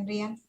Hendrian.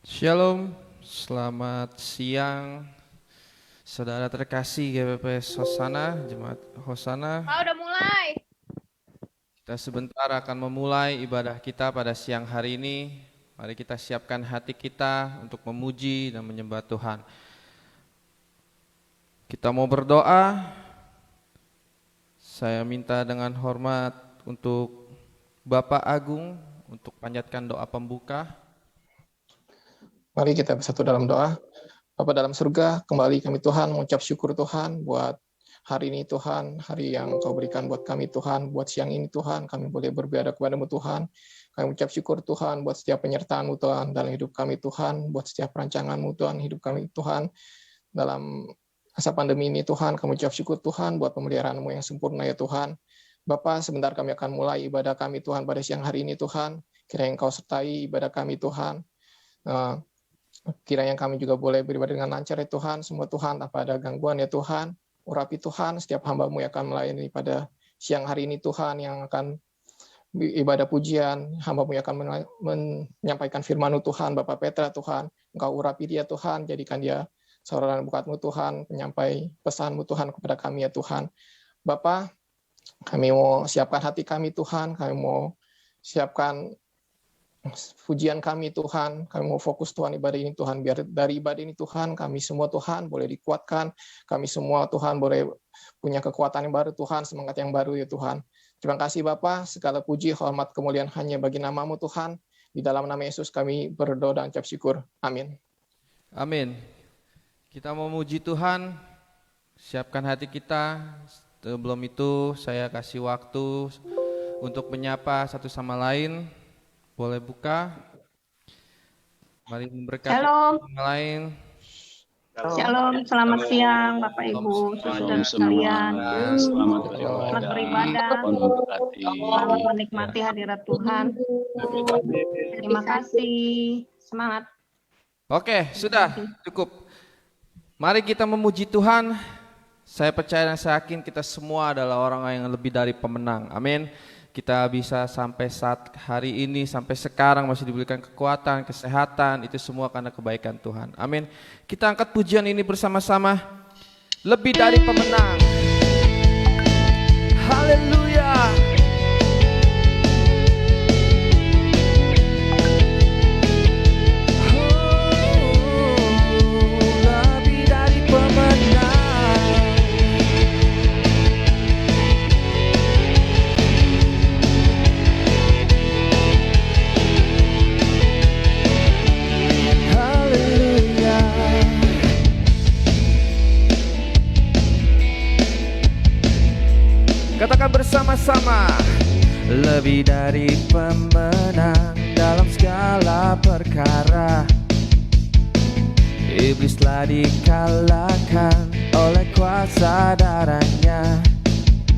Shalom, selamat siang saudara terkasih GPPS Hosana, Jemaat Hosana. Udah mulai. Kita sebentar akan memulai ibadah kita pada siang hari ini. Mari kita siapkan hati kita untuk memuji dan menyembah Tuhan. Kita mau berdoa. Saya minta dengan hormat untuk Bapak Agung untuk panjatkan doa pembuka. Mari kita bersatu dalam doa. Bapa dalam surga, kembali kami Tuhan mengucap syukur Tuhan buat hari ini Tuhan, hari yang Kau berikan buat kami Tuhan, buat siang ini Tuhan, kami boleh beribadah kepada-Mu Tuhan. Kami mengucap syukur Tuhan buat setiap penyertaan-Mu Tuhan dalam hidup kami Tuhan, buat setiap perancangan-Mu Tuhan, hidup kami Tuhan. Dalam masa pandemi ini Tuhan, kami mengucap syukur Tuhan buat pemeliharaan-Mu yang sempurna ya Tuhan. Bapa, sebentar kami akan mulai ibadah kami Tuhan pada siang hari ini Tuhan. Kiranya Engkau sertai ibadah kami Tuhan. Kiranya kami juga boleh beribadah dengan lancar ya Tuhan, semua Tuhan tanpa ada gangguan ya Tuhan. Urapi Tuhan setiap hamba-Mu yang akan melayani pada siang hari ini Tuhan, yang akan ibadah pujian, hamba-Mu yang akan menyampaikan firman-Mu Tuhan, Bapak Petra Tuhan. Engkau urapi dia Tuhan, jadikan dia saluran berkat-Mu Tuhan, penyampai pesan-Mu Tuhan kepada kami ya Tuhan. Bapak, kami mau siapkan hati kami Tuhan, kami mau siapkan pujian kami Tuhan, kami mau fokus Tuhan ibadah ini Tuhan, biar dari ibadah ini Tuhan, kami semua Tuhan boleh dikuatkan, kami semua Tuhan boleh punya kekuatan yang baru Tuhan, semangat yang baru ya Tuhan. Terima kasih Bapa, segala puji, hormat, kemuliaan hanya bagi nama-Mu Tuhan, di dalam nama Yesus kami berdoa dan ucap syukur, amin. Amin. Kita mau muji Tuhan, siapkan hati kita. Sebelum itu saya kasih waktu untuk menyapa satu sama lain. Boleh buka. Mari memberkati sama lain. Shalom, selamat siang Bapak Ibu, saudara sekalian. Selamat beribadah. Selamat menikmati hadirat Tuhan. Terima kasih. Semangat. Oke, sudah cukup. Mari kita memuji Tuhan. Saya percaya dan saya yakin kita semua adalah orang yang lebih dari pemenang. Amin. Kita bisa sampai saat hari ini, sampai sekarang masih diberikan kekuatan, kesehatan, itu semua karena kebaikan Tuhan. Amin. Kita angkat pujian ini bersama-sama. Lebih dari pemenang. Haleluya. Lebih dari pemenang. Katakan bersama-sama. Lebih dari pemenang dalam segala perkara. Iblis telah dikalahkan oleh kuasa darahnya.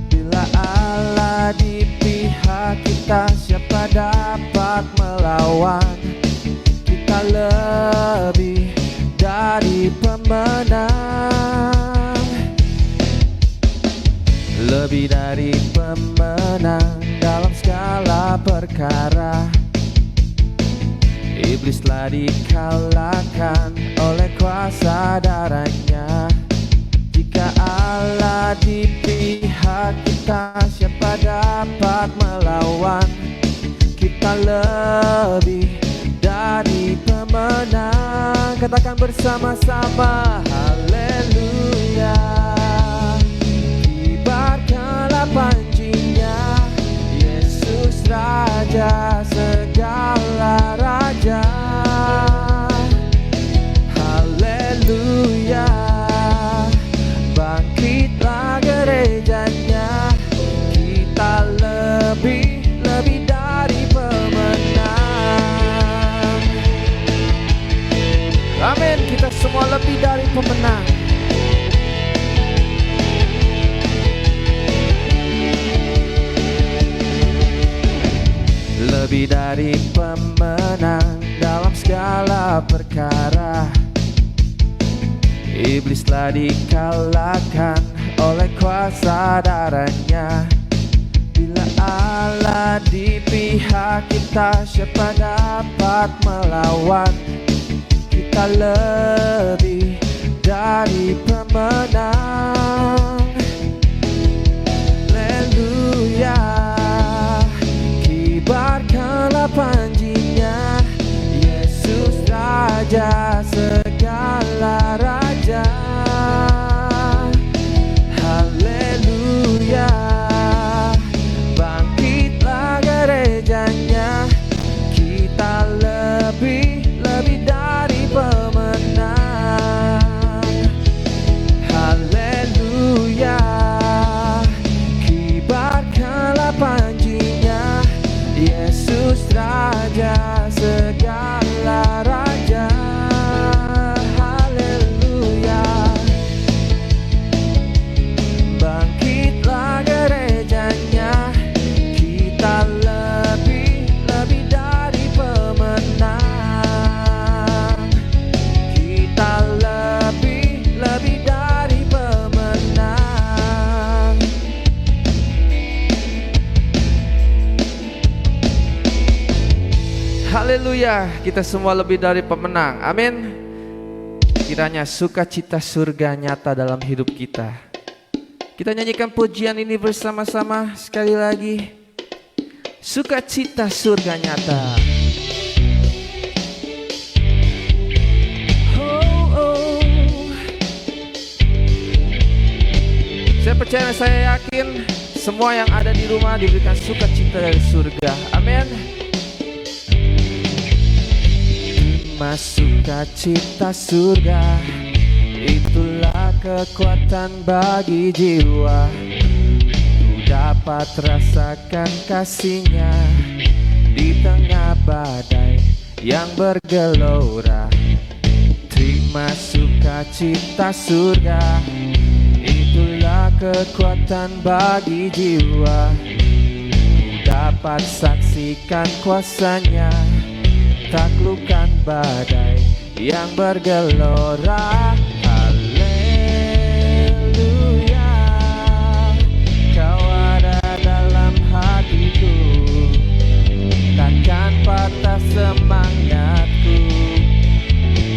Bila Allah di pihak kita, siapa dapat melawan? Kita lebih dari pemenang. Lebih dari pemenang dalam segala perkara. Iblis telah dikalahkan oleh kuasa darahnya. Jika Allah di pihak kita, siapa dapat melawan? Kita lebih dari pemenang. Katakan bersama-sama, haleluya. Kibarkanlah panjinya, Yesus Raja segala raja. Haleluya. lebih dari pemenang. Lebih dari pemenang dalam segala perkara. Iblis telah dikalahkan oleh kuasa darahnya. Bila Allah di pihak kita, siapa dapat melawan? Kita lebih dari pemenang. Haleluya, kibarkanlah panjinya, Yesus Raja segala raja. Haleluya, bangkitlah gerejanya, kita lebih dari pemenang. Haleluya, kibarkanlah panjinya, Yesus Raja segala raja. Haleluya, bangkitlah gerejanya, kita lebih dari pemenang. Kita lebih dari pemenang. Haleluya, kita semua lebih dari pemenang. Amin. Kiranya sukacita surga nyata dalam hidup kita. Kita nyanyikan pujian ini bersama-sama sekali lagi. Sukacita surga nyata. Oh, oh. Saya percaya, saya yakin semua yang ada di rumah diberikan sukacita dari surga. Amin. Sukacita surga, itulah kekuatan bagi jiwa. Ku dapat rasakan kasihnya di tengah badai yang bergelora. Terima sukacita surga, itulah kekuatan bagi jiwa. Ku dapat saksikan kuasanya, taklukkan badai yang bergelora. Haleluya, kau ada dalam hatiku, takkan patah semangatku,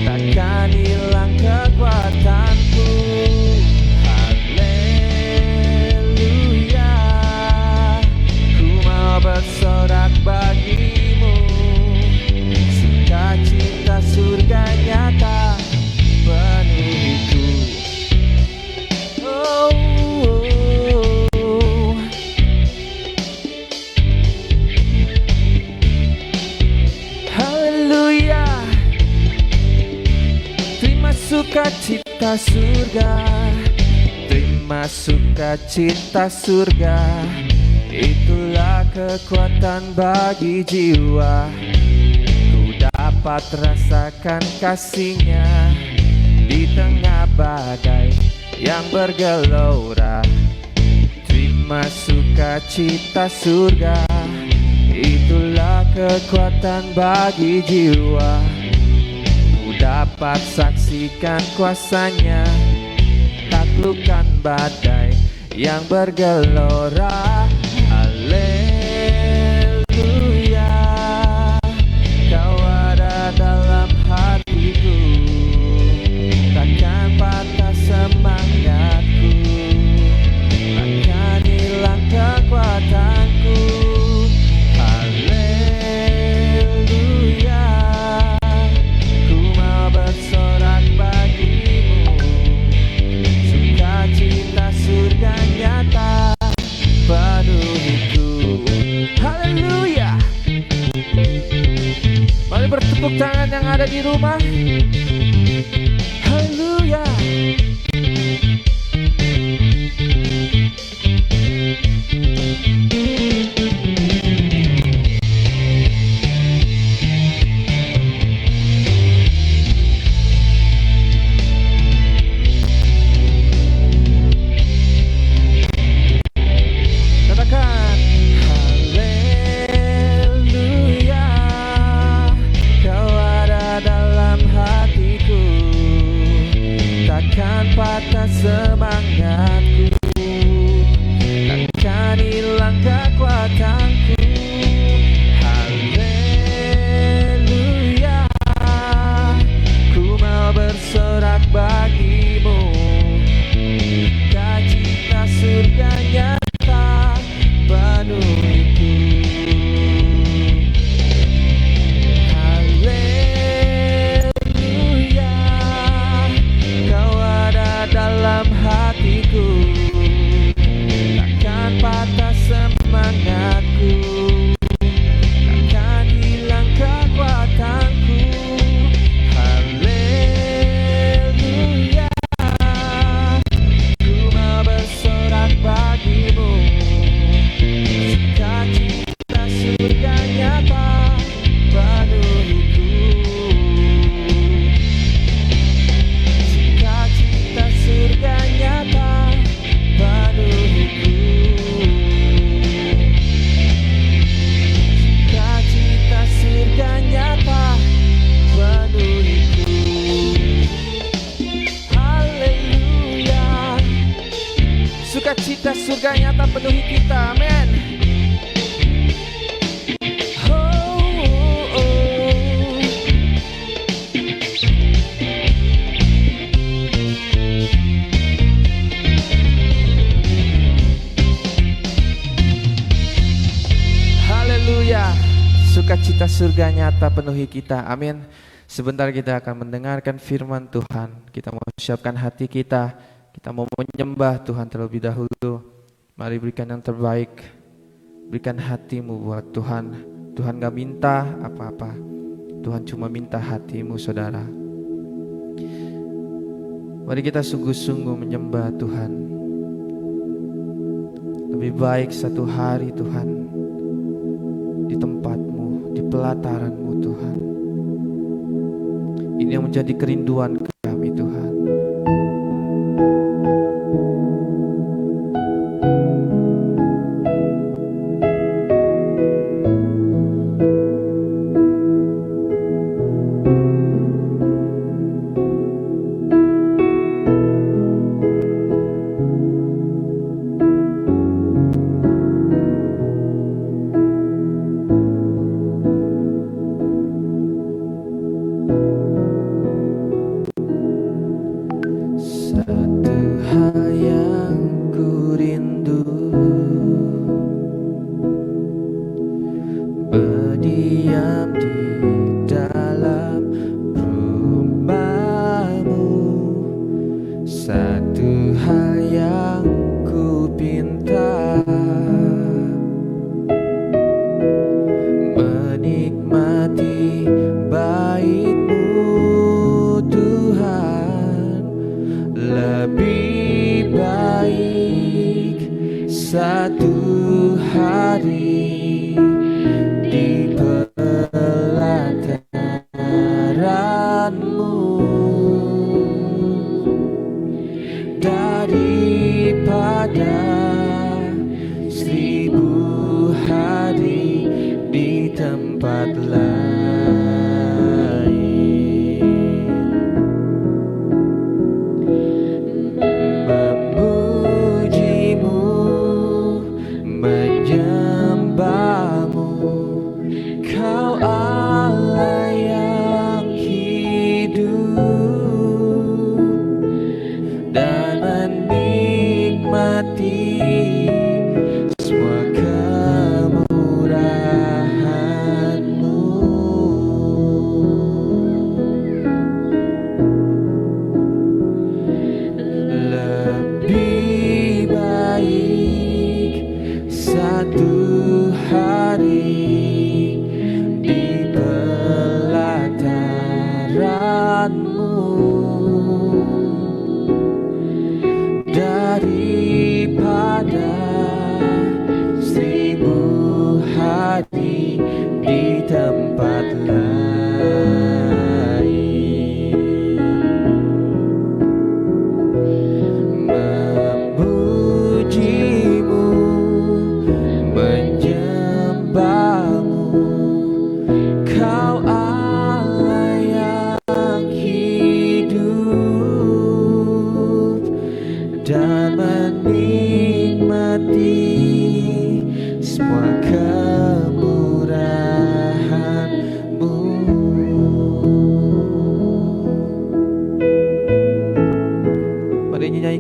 takkan hilang kekuatanku. Haleluya, ku mau bersorak bagimu, sukacita surga nyata penuhiku. Oh, oh, oh. Haleluya, terima sukacita surga, terima sukacita surga, itulah kekuatan bagi jiwa. Dapat rasakan kasihnya di tengah badai yang bergelora. Terima sukacita surga, itulah kekuatan bagi jiwa. Ku dapat saksikan kuasanya, taklukkan badai yang bergelora. Haleluya, dalam hatiku, takkan patah semangatku, takkan hilang kekuatanku. Haleluya, ku mau bersorak bagimu, sukacita surga nyata penuhiku. Haleluya. Mari bertepuk tangan yang ada di rumah. Haleluya. sukacita surga nyata penuhi kita. Amin. Sebentar kita akan mendengarkan firman Tuhan. Kita mau siapkan hati kita. Kita mau menyembah Tuhan terlebih dahulu. Mari berikan yang terbaik. Berikan hatimu buat Tuhan. Tuhan gak minta apa-apa. Tuhan cuma minta hatimu, saudara. Mari kita sungguh-sungguh menyembah Tuhan. Lebih baik satu hari Tuhan di tempatmu, di pelataranmu Tuhan. Ini yang menjadi kerinduan kami Tuhan.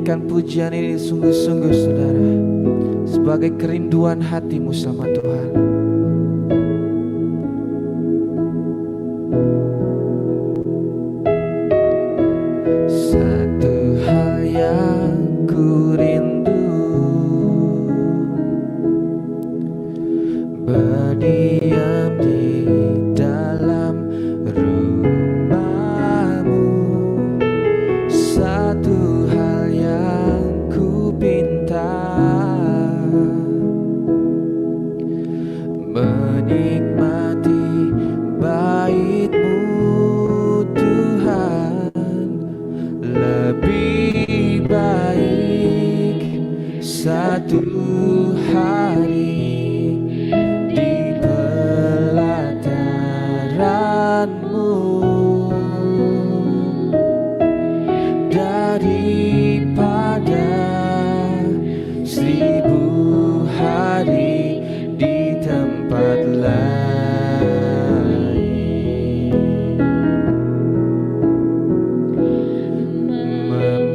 Pujian ini sungguh-sungguh saudara, sebagai kerinduan hatimu sama Tuhan. Satu hal yang ku rindu, berdiam di dalam rumahmu. Satu hal yang ku pinta, menikmati bait-Mu Tuhan. Lebih baik satu hari di pelataran-Mu daripada 1000 hari di tempat lain.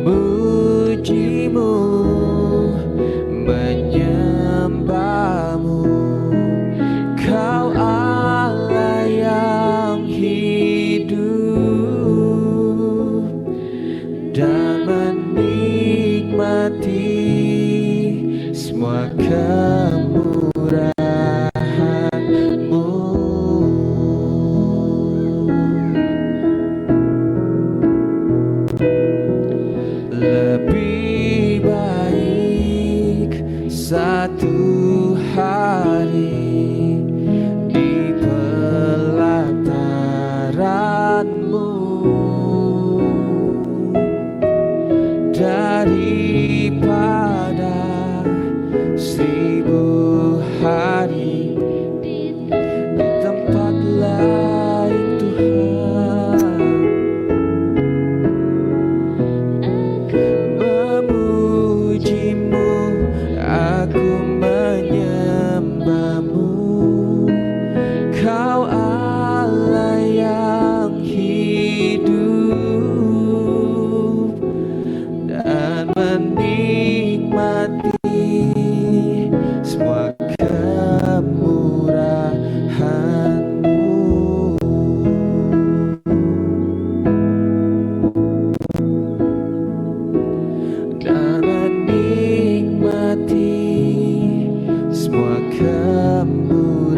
Memuji-Mu, menyembah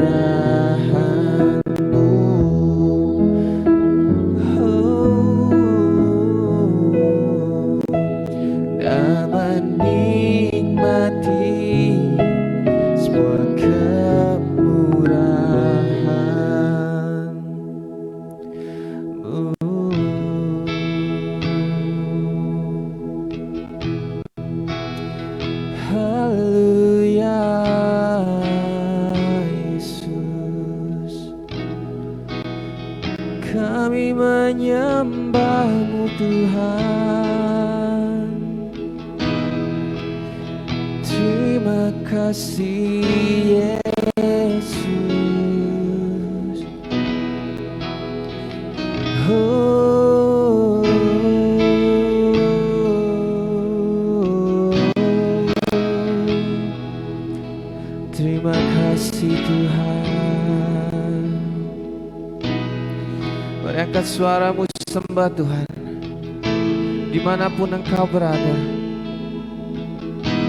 kemurahan-Mu. Dan menikmati semua kemurahan-Mu. Haleluya, Yesus. Kami menyembah-Mu, Tuhan. Terima kasih, Yesus. Oh, terima kasih, Tuhan. Mari angkat suaramu sembah Tuhan. Dimanapun Engkau berada,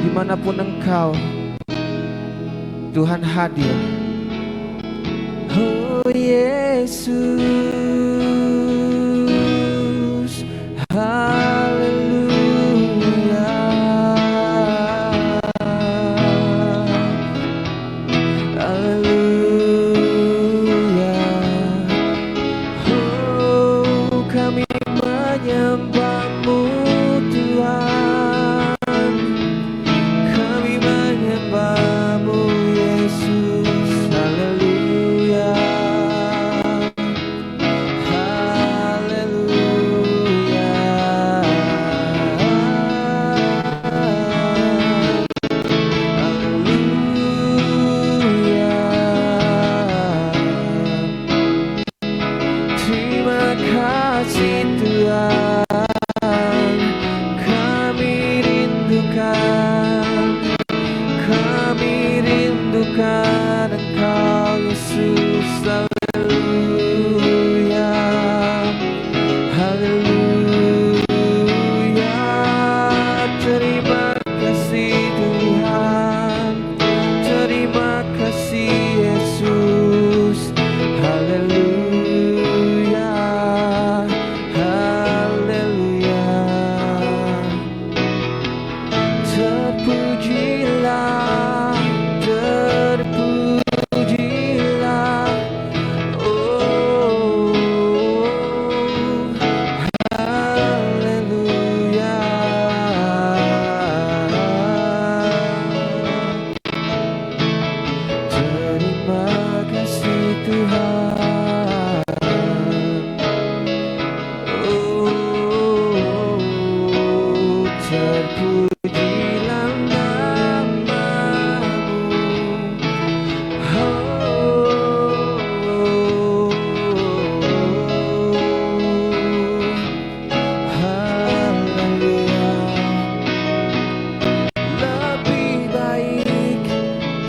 dimanapun Engkau, Tuhan hadir. Oh Yesus, haleluya. Haleluya. Oh, kami menyembah-Mu, Tuhan. Kami menyembah-Mu, Yesus. Haleluya. Haleluya. Haleluya. Terima kasih, Tuhan. Kami rindukan Engkau, Yesus. Haleluya. Haleluya. Terima kasih, Tuhan. Terima kasih, Yesus. Haleluya. Haleluya. Terpujilah, terpujilah. Oh, haleluya. Terima kasih, Tuhan. Oh, terpujilah nama-Mu. Oh, haleluya. Lebih baik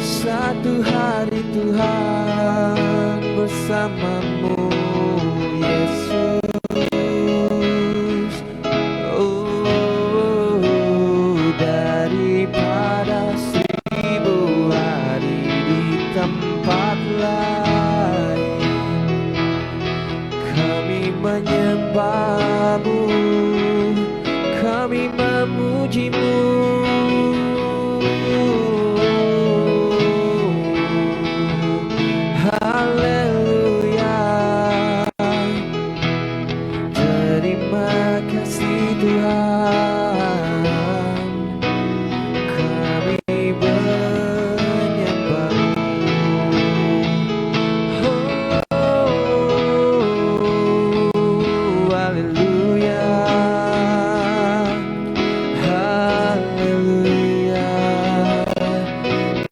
satu hari, Tuhan, bersama-Mu, Yesus. Oh, daripada 1000 hari di tempat lain. Kami menyembah-Mu, kami memuji-Mu. Haleluya. Terima kasih, Tuhan. Kami menyembah-Mu. Oh, haleluya. Haleluya.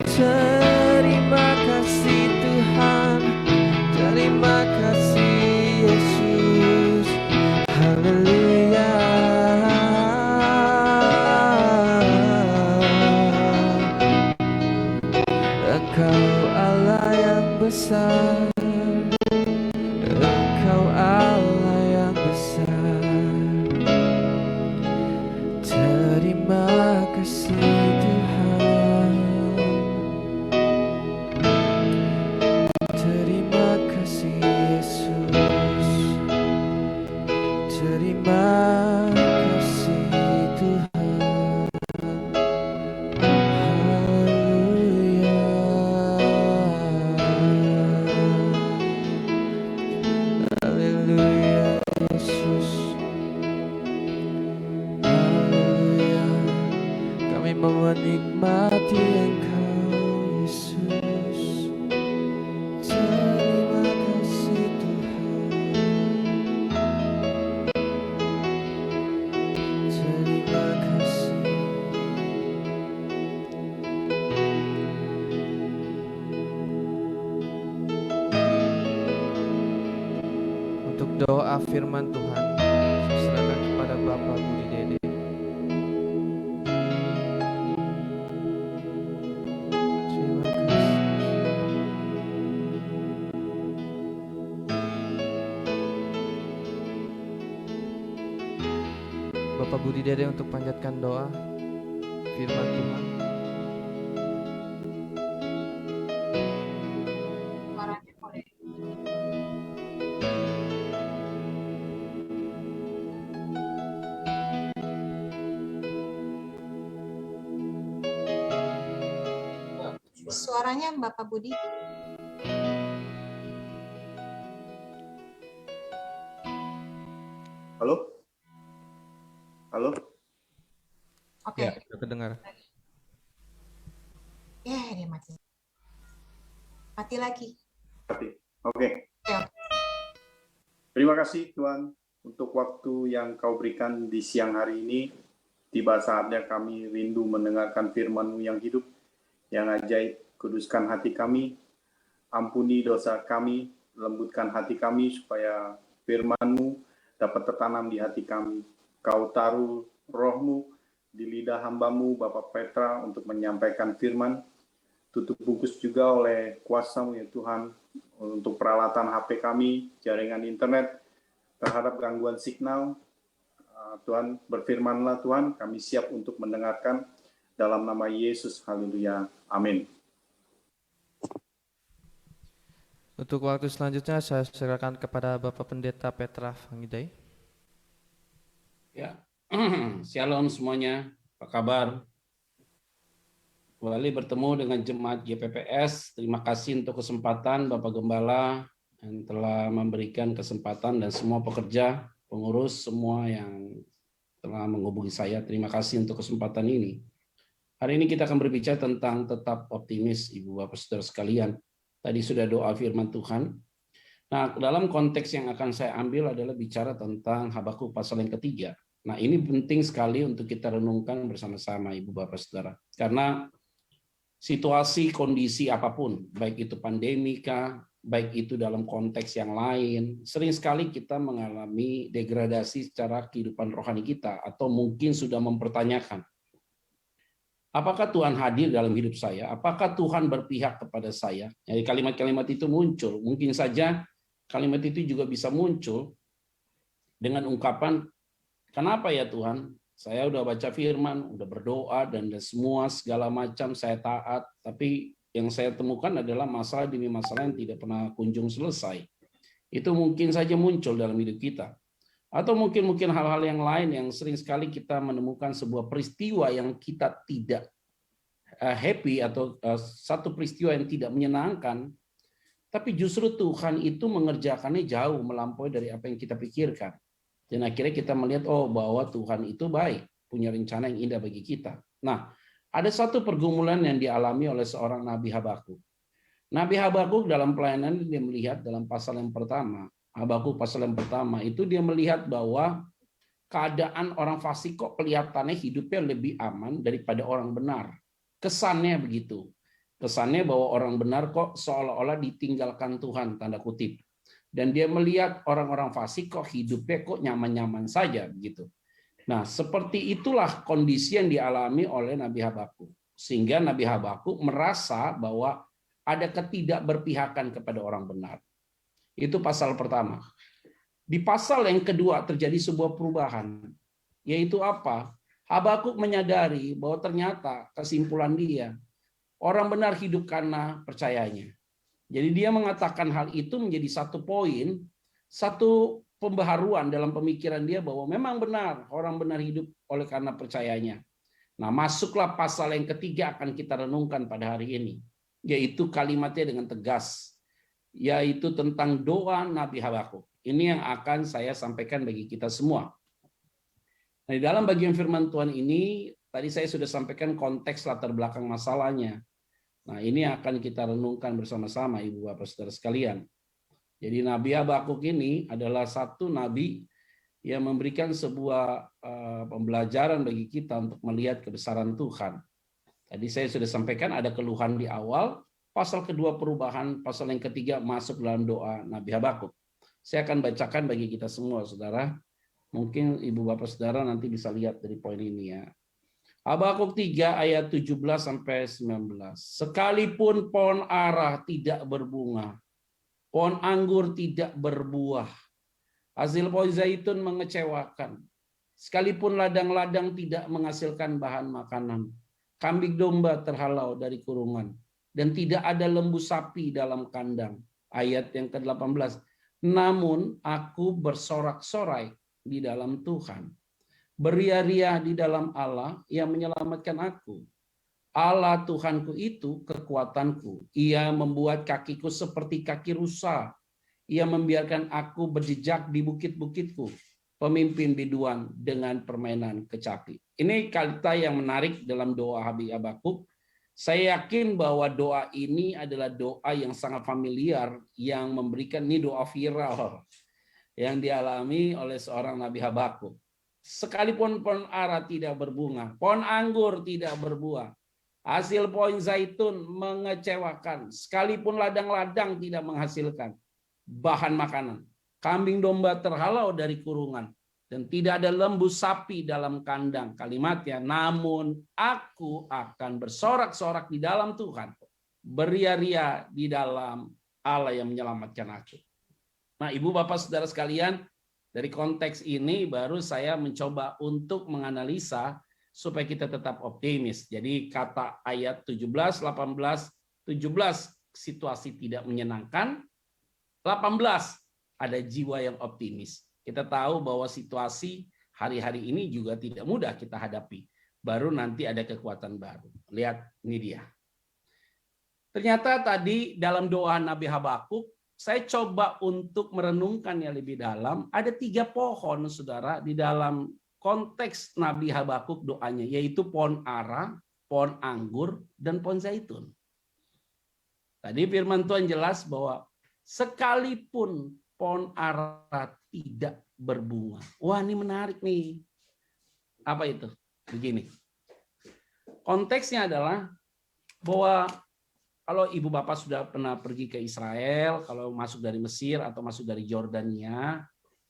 Terima kasih, Tuhan. Terima kasih, Yesus. Haleluya. Engkau Allah yang besar. Engkau Allah yang besar. Terima kasih, Tuhan. doa firman Tuhan, saya serahkan kepada Bapak Budi Dede. Terima kasih. Bapak Budi Dede untuk panjatkan doa firman Tuhan. Suaranya Bapak Budi. Halo? Halo? Oke. Ya, sudah kedengar. Dia mati. Mati lagi. Oke. Ya. Terima kasih Tuhan untuk waktu yang Kau berikan di siang hari ini. Tiba saatnya kami rindu mendengarkan firman-Mu yang hidup, yang ajaib. Kuduskan hati kami, ampuni dosa kami, lembutkan hati kami supaya firman-Mu dapat tertanam di hati kami. Kau taruh roh-Mu di lidah hamba-Mu Bapak Petra untuk menyampaikan firman. Tutup bungkus juga oleh kuasa-Mu ya Tuhan untuk peralatan HP kami, jaringan internet terhadap gangguan signal. Tuhan, berfirmanlah Tuhan, kami siap untuk mendengarkan dalam nama Yesus. Haleluya. Amin. Untuk waktu selanjutnya saya serahkan kepada Bapak Pendeta Petra Fangidai. Ya, shalom semuanya, apa kabar? Kembali bertemu dengan Jemaat GPPS. Terima kasih untuk kesempatan Bapak Gembala yang telah memberikan kesempatan dan semua pekerja, pengurus semua yang telah menghubungi saya. Terima kasih untuk kesempatan ini. Hari ini kita akan berbicara tentang tetap optimis, Ibu Bapak Saudara sekalian. Tadi sudah doa firman Tuhan. Nah, dalam konteks yang akan saya ambil adalah bicara tentang Habakuk pasal yang ketiga. Nah, ini penting sekali untuk kita renungkan bersama-sama, Ibu Bapak Saudara. Karena situasi, kondisi apapun, baik itu pandemi kah, baik itu dalam konteks yang lain, sering sekali kita mengalami degradasi secara kehidupan rohani kita, atau mungkin sudah mempertanyakan, apakah Tuhan hadir dalam hidup saya? Apakah Tuhan berpihak kepada saya? Jadi kalimat-kalimat itu muncul. Mungkin saja kalimat itu juga bisa muncul dengan ungkapan, kenapa ya Tuhan? Saya udah baca firman, udah berdoa, dan semua segala macam saya taat. Tapi yang saya temukan adalah masalah demi masalah yang tidak pernah kunjung selesai. Itu mungkin saja muncul dalam hidup kita. Atau mungkin hal-hal yang lain yang sering sekali kita menemukan sebuah peristiwa yang kita tidak happy atau satu peristiwa yang tidak menyenangkan, tapi justru Tuhan itu mengerjakannya jauh melampaui dari apa yang kita pikirkan. Dan akhirnya kita melihat bahwa Tuhan itu baik, punya rencana yang indah bagi kita. Nah, ada satu pergumulan yang dialami oleh seorang Nabi Habakuk. Nabi Habakuk dalam pelayanan dia melihat dalam pasal yang pertama, Habakuk pasal yang pertama itu dia melihat bahwa keadaan orang fasik kok kelihatannya hidupnya lebih aman daripada orang benar. Kesannya begitu. Kesannya bahwa orang benar kok seolah-olah ditinggalkan Tuhan, tanda kutip. Dan dia melihat orang-orang fasik kok hidupnya kok nyaman-nyaman saja begitu. Nah, seperti itulah kondisi yang dialami oleh Nabi Habakuk. Sehingga Nabi Habakuk merasa bahwa ada ketidakberpihakan kepada orang benar. Itu pasal pertama. Di pasal yang kedua terjadi sebuah perubahan. Yaitu apa? Habakuk menyadari bahwa ternyata kesimpulan dia, orang benar hidup karena percayanya. Jadi dia mengatakan hal itu menjadi satu poin, satu pembaharuan dalam pemikiran dia bahwa memang benar, orang benar hidup oleh karena percayanya. Nah, masuklah pasal yang ketiga akan kita renungkan pada hari ini. Yaitu kalimatnya dengan tegas. Yaitu tentang doa Nabi Habakuk. Ini yang akan saya sampaikan bagi kita semua. Nah, di dalam bagian firman Tuhan ini, tadi saya sudah sampaikan konteks latar belakang masalahnya. Nah, ini akan kita renungkan bersama-sama, Ibu Bapak Saudara sekalian. Jadi Nabi Habakuk ini adalah satu nabi yang memberikan sebuah pembelajaran bagi kita untuk melihat kebesaran Tuhan. Tadi saya sudah sampaikan ada keluhan di awal, pasal kedua perubahan, pasal yang ketiga masuk dalam doa Nabi Habakuk. Saya akan bacakan bagi kita semua, saudara. Mungkin ibu bapak saudara nanti bisa lihat dari poin ini ya. Habakuk 3 ayat 17 sampai 19. Sekalipun pohon ara tidak berbunga, pohon anggur tidak berbuah, hasil pohon zaitun mengecewakan, sekalipun ladang-ladang tidak menghasilkan bahan makanan, kambing domba terhalau dari kurungan, dan tidak ada lembu sapi dalam kandang. Ayat yang ke-18. Namun aku bersorak-sorai di dalam Tuhan, beria-ria di dalam Allah yang menyelamatkan aku. Allah Tuhanku itu kekuatanku. Ia membuat kakiku seperti kaki rusa. Ia membiarkan aku berjejak di bukit-bukitku. Pemimpin biduan dengan permainan kecapi. Ini kata yang menarik dalam doa Habakuk. Saya yakin bahwa doa ini adalah doa yang sangat familiar, yang memberikan, ini doa viral yang dialami oleh seorang Nabi Habakuk. Sekalipun pohon ara tidak berbunga, pohon anggur tidak berbuah, hasil pohon zaitun mengecewakan, sekalipun ladang-ladang tidak menghasilkan bahan makanan, kambing domba terhalau dari kurungan, dan tidak ada lembu sapi dalam kandang. Kalimatnya, namun aku akan bersorak-sorak di dalam Tuhan, beria-ria di dalam Allah yang menyelamatkan aku. Nah, ibu bapak saudara sekalian, dari konteks ini baru saya mencoba untuk menganalisa supaya kita tetap optimis. Jadi kata ayat 17, 18, 17 situasi tidak menyenangkan, 18 ada jiwa yang optimis. Kita tahu bahwa situasi hari-hari ini juga tidak mudah kita hadapi. Baru nanti ada kekuatan baru. Lihat, ini dia. Ternyata tadi dalam doa Nabi Habakuk, saya coba untuk merenungkannya lebih dalam. Ada 3 pohon, saudara, di dalam konteks Nabi Habakuk doanya, yaitu pohon ara, pohon anggur, dan pohon zaitun. Tadi firman Tuhan jelas bahwa sekalipun pohon ara tidak berbunga. Wah, ini menarik nih. Apa itu? Begini. Konteksnya adalah bahwa kalau ibu bapak sudah pernah pergi ke Israel, kalau masuk dari Mesir atau masuk dari Jordania,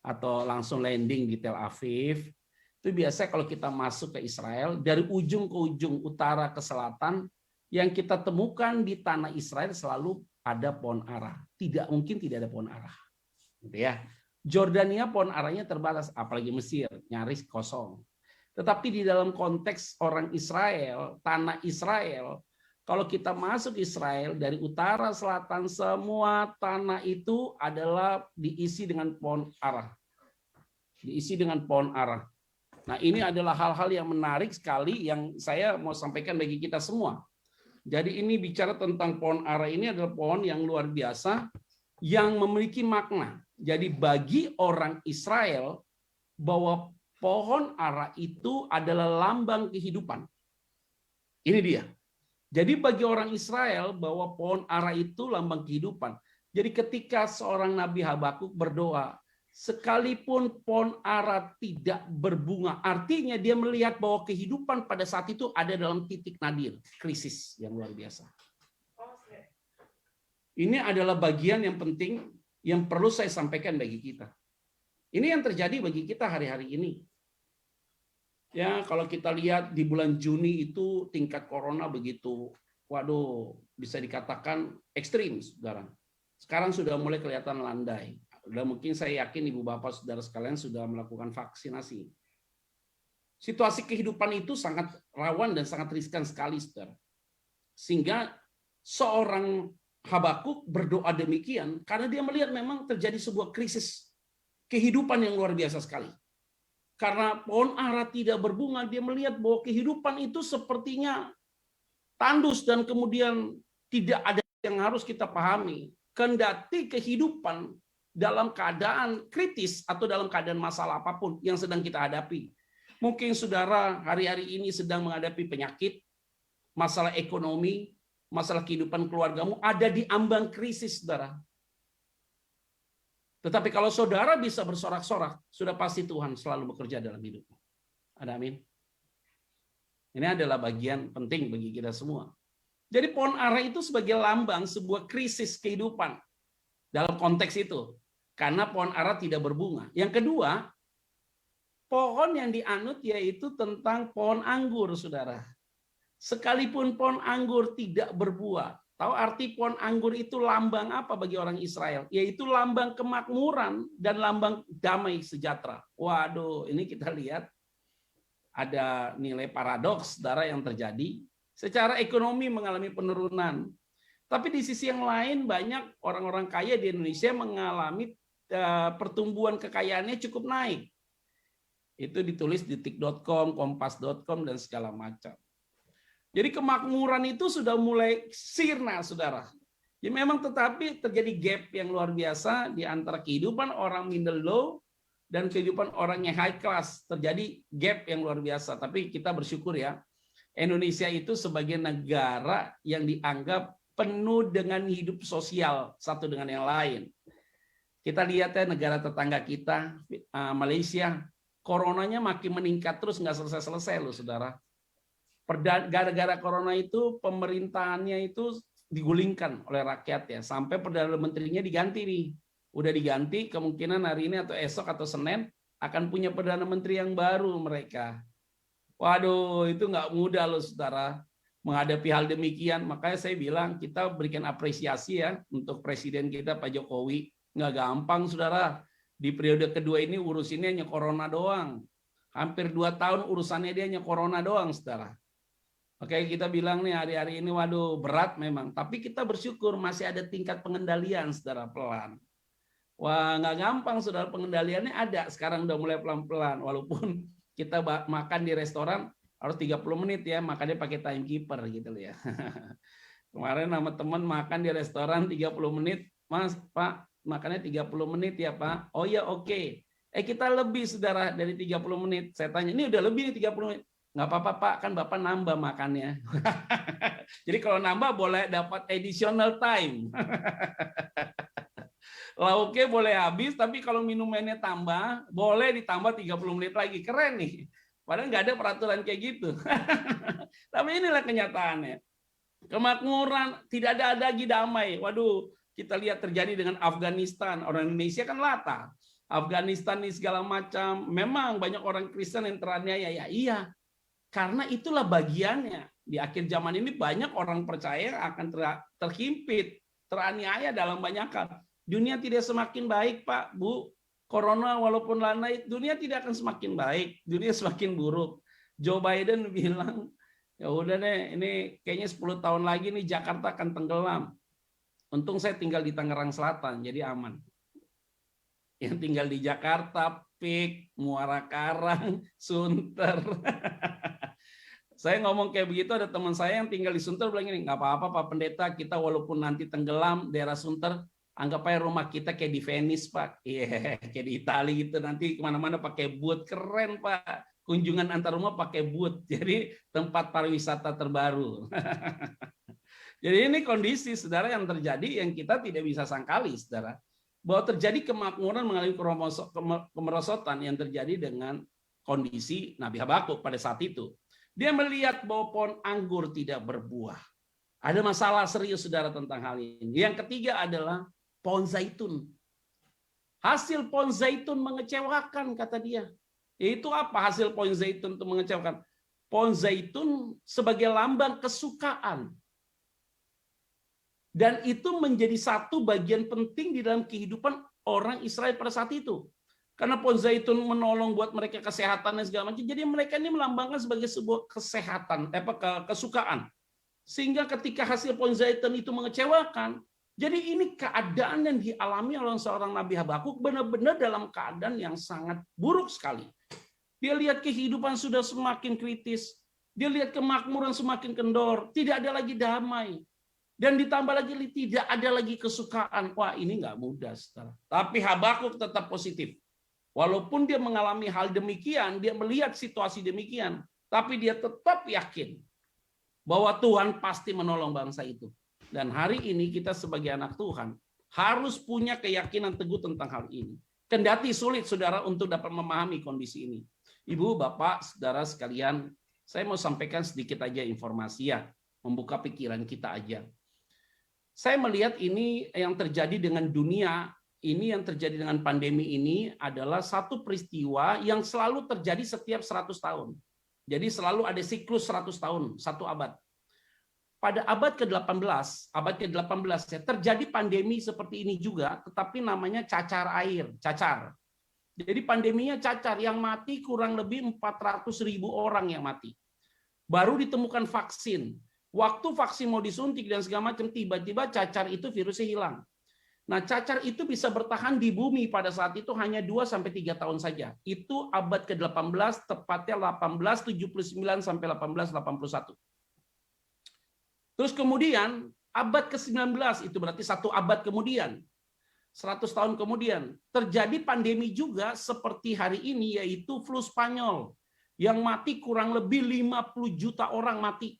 atau langsung landing di Tel Aviv, itu biasa kalau kita masuk ke Israel, dari ujung ke ujung, utara ke selatan, yang kita temukan di tanah Israel selalu ada pohon ara. Tidak mungkin tidak ada pohon ara. Gitu ya. Jordania pohon aranya terbatas, apalagi Mesir, nyaris kosong. Tetapi di dalam konteks orang Israel, tanah Israel, kalau kita masuk Israel dari utara selatan, semua tanah itu adalah diisi dengan pohon ara. Diisi dengan pohon ara. Nah, ini adalah hal-hal yang menarik sekali yang saya mau sampaikan bagi kita semua. Jadi ini bicara tentang pohon ara, ini adalah pohon yang luar biasa, yang memiliki makna. Jadi bagi orang Israel, bahwa pohon ara itu adalah lambang kehidupan. Ini dia. Jadi bagi orang Israel, bahwa pohon ara itu lambang kehidupan. Jadi ketika seorang Nabi Habakuk berdoa, sekalipun pohon ara tidak berbunga, artinya dia melihat bahwa kehidupan pada saat itu ada dalam titik nadir, krisis yang luar biasa. Ini adalah bagian yang penting yang perlu saya sampaikan bagi kita. Ini yang terjadi bagi kita hari-hari ini. Ya, kalau kita lihat di bulan Juni itu tingkat corona begitu, waduh, bisa dikatakan ekstrim, saudara. Sekarang sudah mulai kelihatan landai. Udah mungkin saya yakin ibu bapak saudara sekalian sudah melakukan vaksinasi. Situasi kehidupan itu sangat rawan dan sangat riskan sekali, saudara. Sehingga seorang Habakuk berdoa demikian karena dia melihat memang terjadi sebuah krisis kehidupan yang luar biasa sekali. Karena pohon ara tidak berbunga, dia melihat bahwa kehidupan itu sepertinya tandus dan kemudian tidak ada yang harus kita pahami. Kendati kehidupan dalam keadaan kritis atau dalam keadaan masalah apapun yang sedang kita hadapi. Mungkin saudara hari-hari ini sedang menghadapi penyakit, masalah ekonomi, masalah kehidupan keluargamu ada di ambang krisis, saudara. Tetapi kalau saudara bisa bersorak-sorak, sudah pasti Tuhan selalu bekerja dalam hidupmu. Ada amin. Ini adalah bagian penting bagi kita semua. Jadi pohon ara itu sebagai lambang sebuah krisis kehidupan dalam konteks itu. karena pohon ara tidak berbunga. Yang kedua, pohon yang dianut yaitu tentang pohon anggur, saudara. Sekalipun pohon anggur tidak berbuah. Tahu arti pohon anggur itu lambang apa bagi orang Israel? Yaitu lambang kemakmuran dan lambang damai sejahtera. Waduh, ini kita lihat ada nilai paradoks, saudara, yang terjadi. Secara ekonomi mengalami penurunan. Tapi di sisi yang lain banyak orang-orang kaya di Indonesia mengalami pertumbuhan kekayaannya cukup naik. Itu ditulis di detik.com, kompas.com, dan segala macam. Jadi kemakmuran itu sudah mulai sirna, saudara. Ya memang, tetapi terjadi gap yang luar biasa di antara kehidupan orang middle low dan kehidupan orang yang high class. Terjadi gap yang luar biasa. Tapi kita bersyukur ya, Indonesia itu sebagai negara yang dianggap penuh dengan hidup sosial satu dengan yang lain. Kita lihat ya negara tetangga kita, Malaysia, coronanya makin meningkat terus, nggak selesai-selesai loh, saudara. Gara-gara corona itu pemerintahannya itu digulingkan oleh rakyat ya, sampai Perdana Menterinya diganti nih. Udah diganti, kemungkinan hari ini atau esok atau Senin akan punya Perdana Menteri yang baru mereka. Waduh, itu nggak mudah loh, saudara, menghadapi hal demikian. Makanya saya bilang kita berikan apresiasi ya untuk Presiden kita Pak Jokowi. Nggak gampang, saudara. Di periode kedua ini urusinnya hanya corona doang. Hampir 2 tahun urusannya dia hanya corona doang, saudara. Oke, kita bilang nih hari-hari ini, waduh, berat memang. Tapi kita bersyukur masih ada tingkat pengendalian, saudara, pelan. Wah, nggak gampang, saudara, pengendaliannya ada. Sekarang udah mulai pelan-pelan. Walaupun kita makan di restoran harus 30 menit ya, makannya pakai timekeeper gitu loh ya. Kemarin sama teman makan di restoran 30 menit, Mas, Pak, makannya 30 menit ya Pak. Oh ya, oke. Kita lebih, saudara, dari 30 menit. Saya tanya, ini udah lebih nih 30 menit. Nggak apa-apa Pak, kan Bapak nambah makannya. Jadi kalau nambah boleh dapat additional time. Lauknya boleh habis, tapi kalau minumannya tambah, boleh ditambah 30 menit lagi. Keren nih. Padahal nggak ada peraturan kayak gitu. Tapi inilah kenyataannya. Kemakmuran, tidak ada lagi damai. Waduh, kita lihat terjadi dengan Afghanistan. Orang Indonesia kan latah. Afghanistan ini segala macam. Memang banyak orang Kristen yang teraniaya. Ya iya, karena itulah bagiannya. Di akhir zaman ini banyak orang percaya akan terhimpit, teraniaya dalam banyak hal. Dunia tidak semakin baik, Pak, Bu. Corona walaupun landai, dunia tidak akan semakin baik. Dunia semakin buruk. Joe Biden bilang, ya udah deh, ini kayaknya 10 tahun lagi nih Jakarta akan tenggelam. Untung saya tinggal di Tangerang Selatan, jadi aman. Yang tinggal di Jakarta, Pik, Muara Karang, Sunter. Saya ngomong kayak begitu, ada teman saya yang tinggal di Sunter bilang ini, nggak apa-apa Pak Pendeta, kita walaupun nanti tenggelam daerah Sunter, anggap aja rumah kita kayak di Venice, Pak. Iya, kayak di Italia gitu, nanti kemana-mana pakai boot, keren Pak. Kunjungan antar rumah pakai boot, jadi tempat pariwisata terbaru. Jadi ini kondisi, saudara, yang terjadi yang kita tidak bisa sangkali, saudara. Bahwa terjadi kemakmuran mengalami kemerosotan yang terjadi dengan kondisi Nabi Habakuk pada saat itu. Dia melihat bahwa pohon anggur tidak berbuah. Ada masalah serius, saudara, tentang hal ini. Yang ketiga adalah pohon zaitun. Hasil pohon zaitun mengecewakan, kata dia. Yaitu apa hasil pohon zaitun itu mengecewakan? Pohon zaitun sebagai lambang kesukaan. Dan itu menjadi satu bagian penting di dalam kehidupan orang Israel pada saat itu. Karena pohon zaitun menolong buat mereka kesehatan dan segala macam. Jadi mereka ini melambangkan sebagai sebuah kesehatan, kesukaan. Sehingga ketika hasil pohon zaitun itu mengecewakan, jadi ini keadaan yang dialami oleh seorang Nabi Habakuk benar-benar dalam keadaan yang sangat buruk sekali. Dia lihat kehidupan sudah semakin kritis. Dia lihat kemakmuran semakin kendor. Tidak ada lagi damai. Dan ditambah lagi tidak ada lagi kesukaan. Wah, ini nggak mudah, saudara. Tapi Habakuk tetap positif. Walaupun dia mengalami hal demikian, dia melihat situasi demikian, tapi dia tetap yakin bahwa Tuhan pasti menolong bangsa itu. Dan hari ini kita sebagai anak Tuhan harus punya keyakinan teguh tentang hal ini. Kendati sulit, saudara, untuk dapat memahami kondisi ini. Ibu, Bapak, saudara sekalian, saya mau sampaikan sedikit aja informasi ya, membuka pikiran kita aja. Saya melihat ini yang terjadi dengan dunia ini yang terjadi dengan pandemi ini adalah satu peristiwa yang selalu terjadi setiap 100 tahun. Jadi selalu ada siklus 100 tahun, satu abad. Pada abad ke-18 ya, terjadi pandemi seperti ini juga, tetapi namanya cacar air, cacar. Jadi pandeminya cacar, yang mati kurang lebih 400.000 orang yang mati. Baru ditemukan vaksin. Waktu vaksin mau disuntik dan segala macam, tiba-tiba cacar itu virusnya hilang. Nah, cacar itu bisa bertahan di bumi pada saat itu hanya 2-3 tahun saja. Itu abad ke-18, tepatnya 1879 sampai 1881. Terus kemudian abad ke-19, itu berarti satu abad kemudian, 100 tahun kemudian, terjadi pandemi juga seperti hari ini, yaitu flu Spanyol. Yang mati kurang lebih 50 juta orang mati.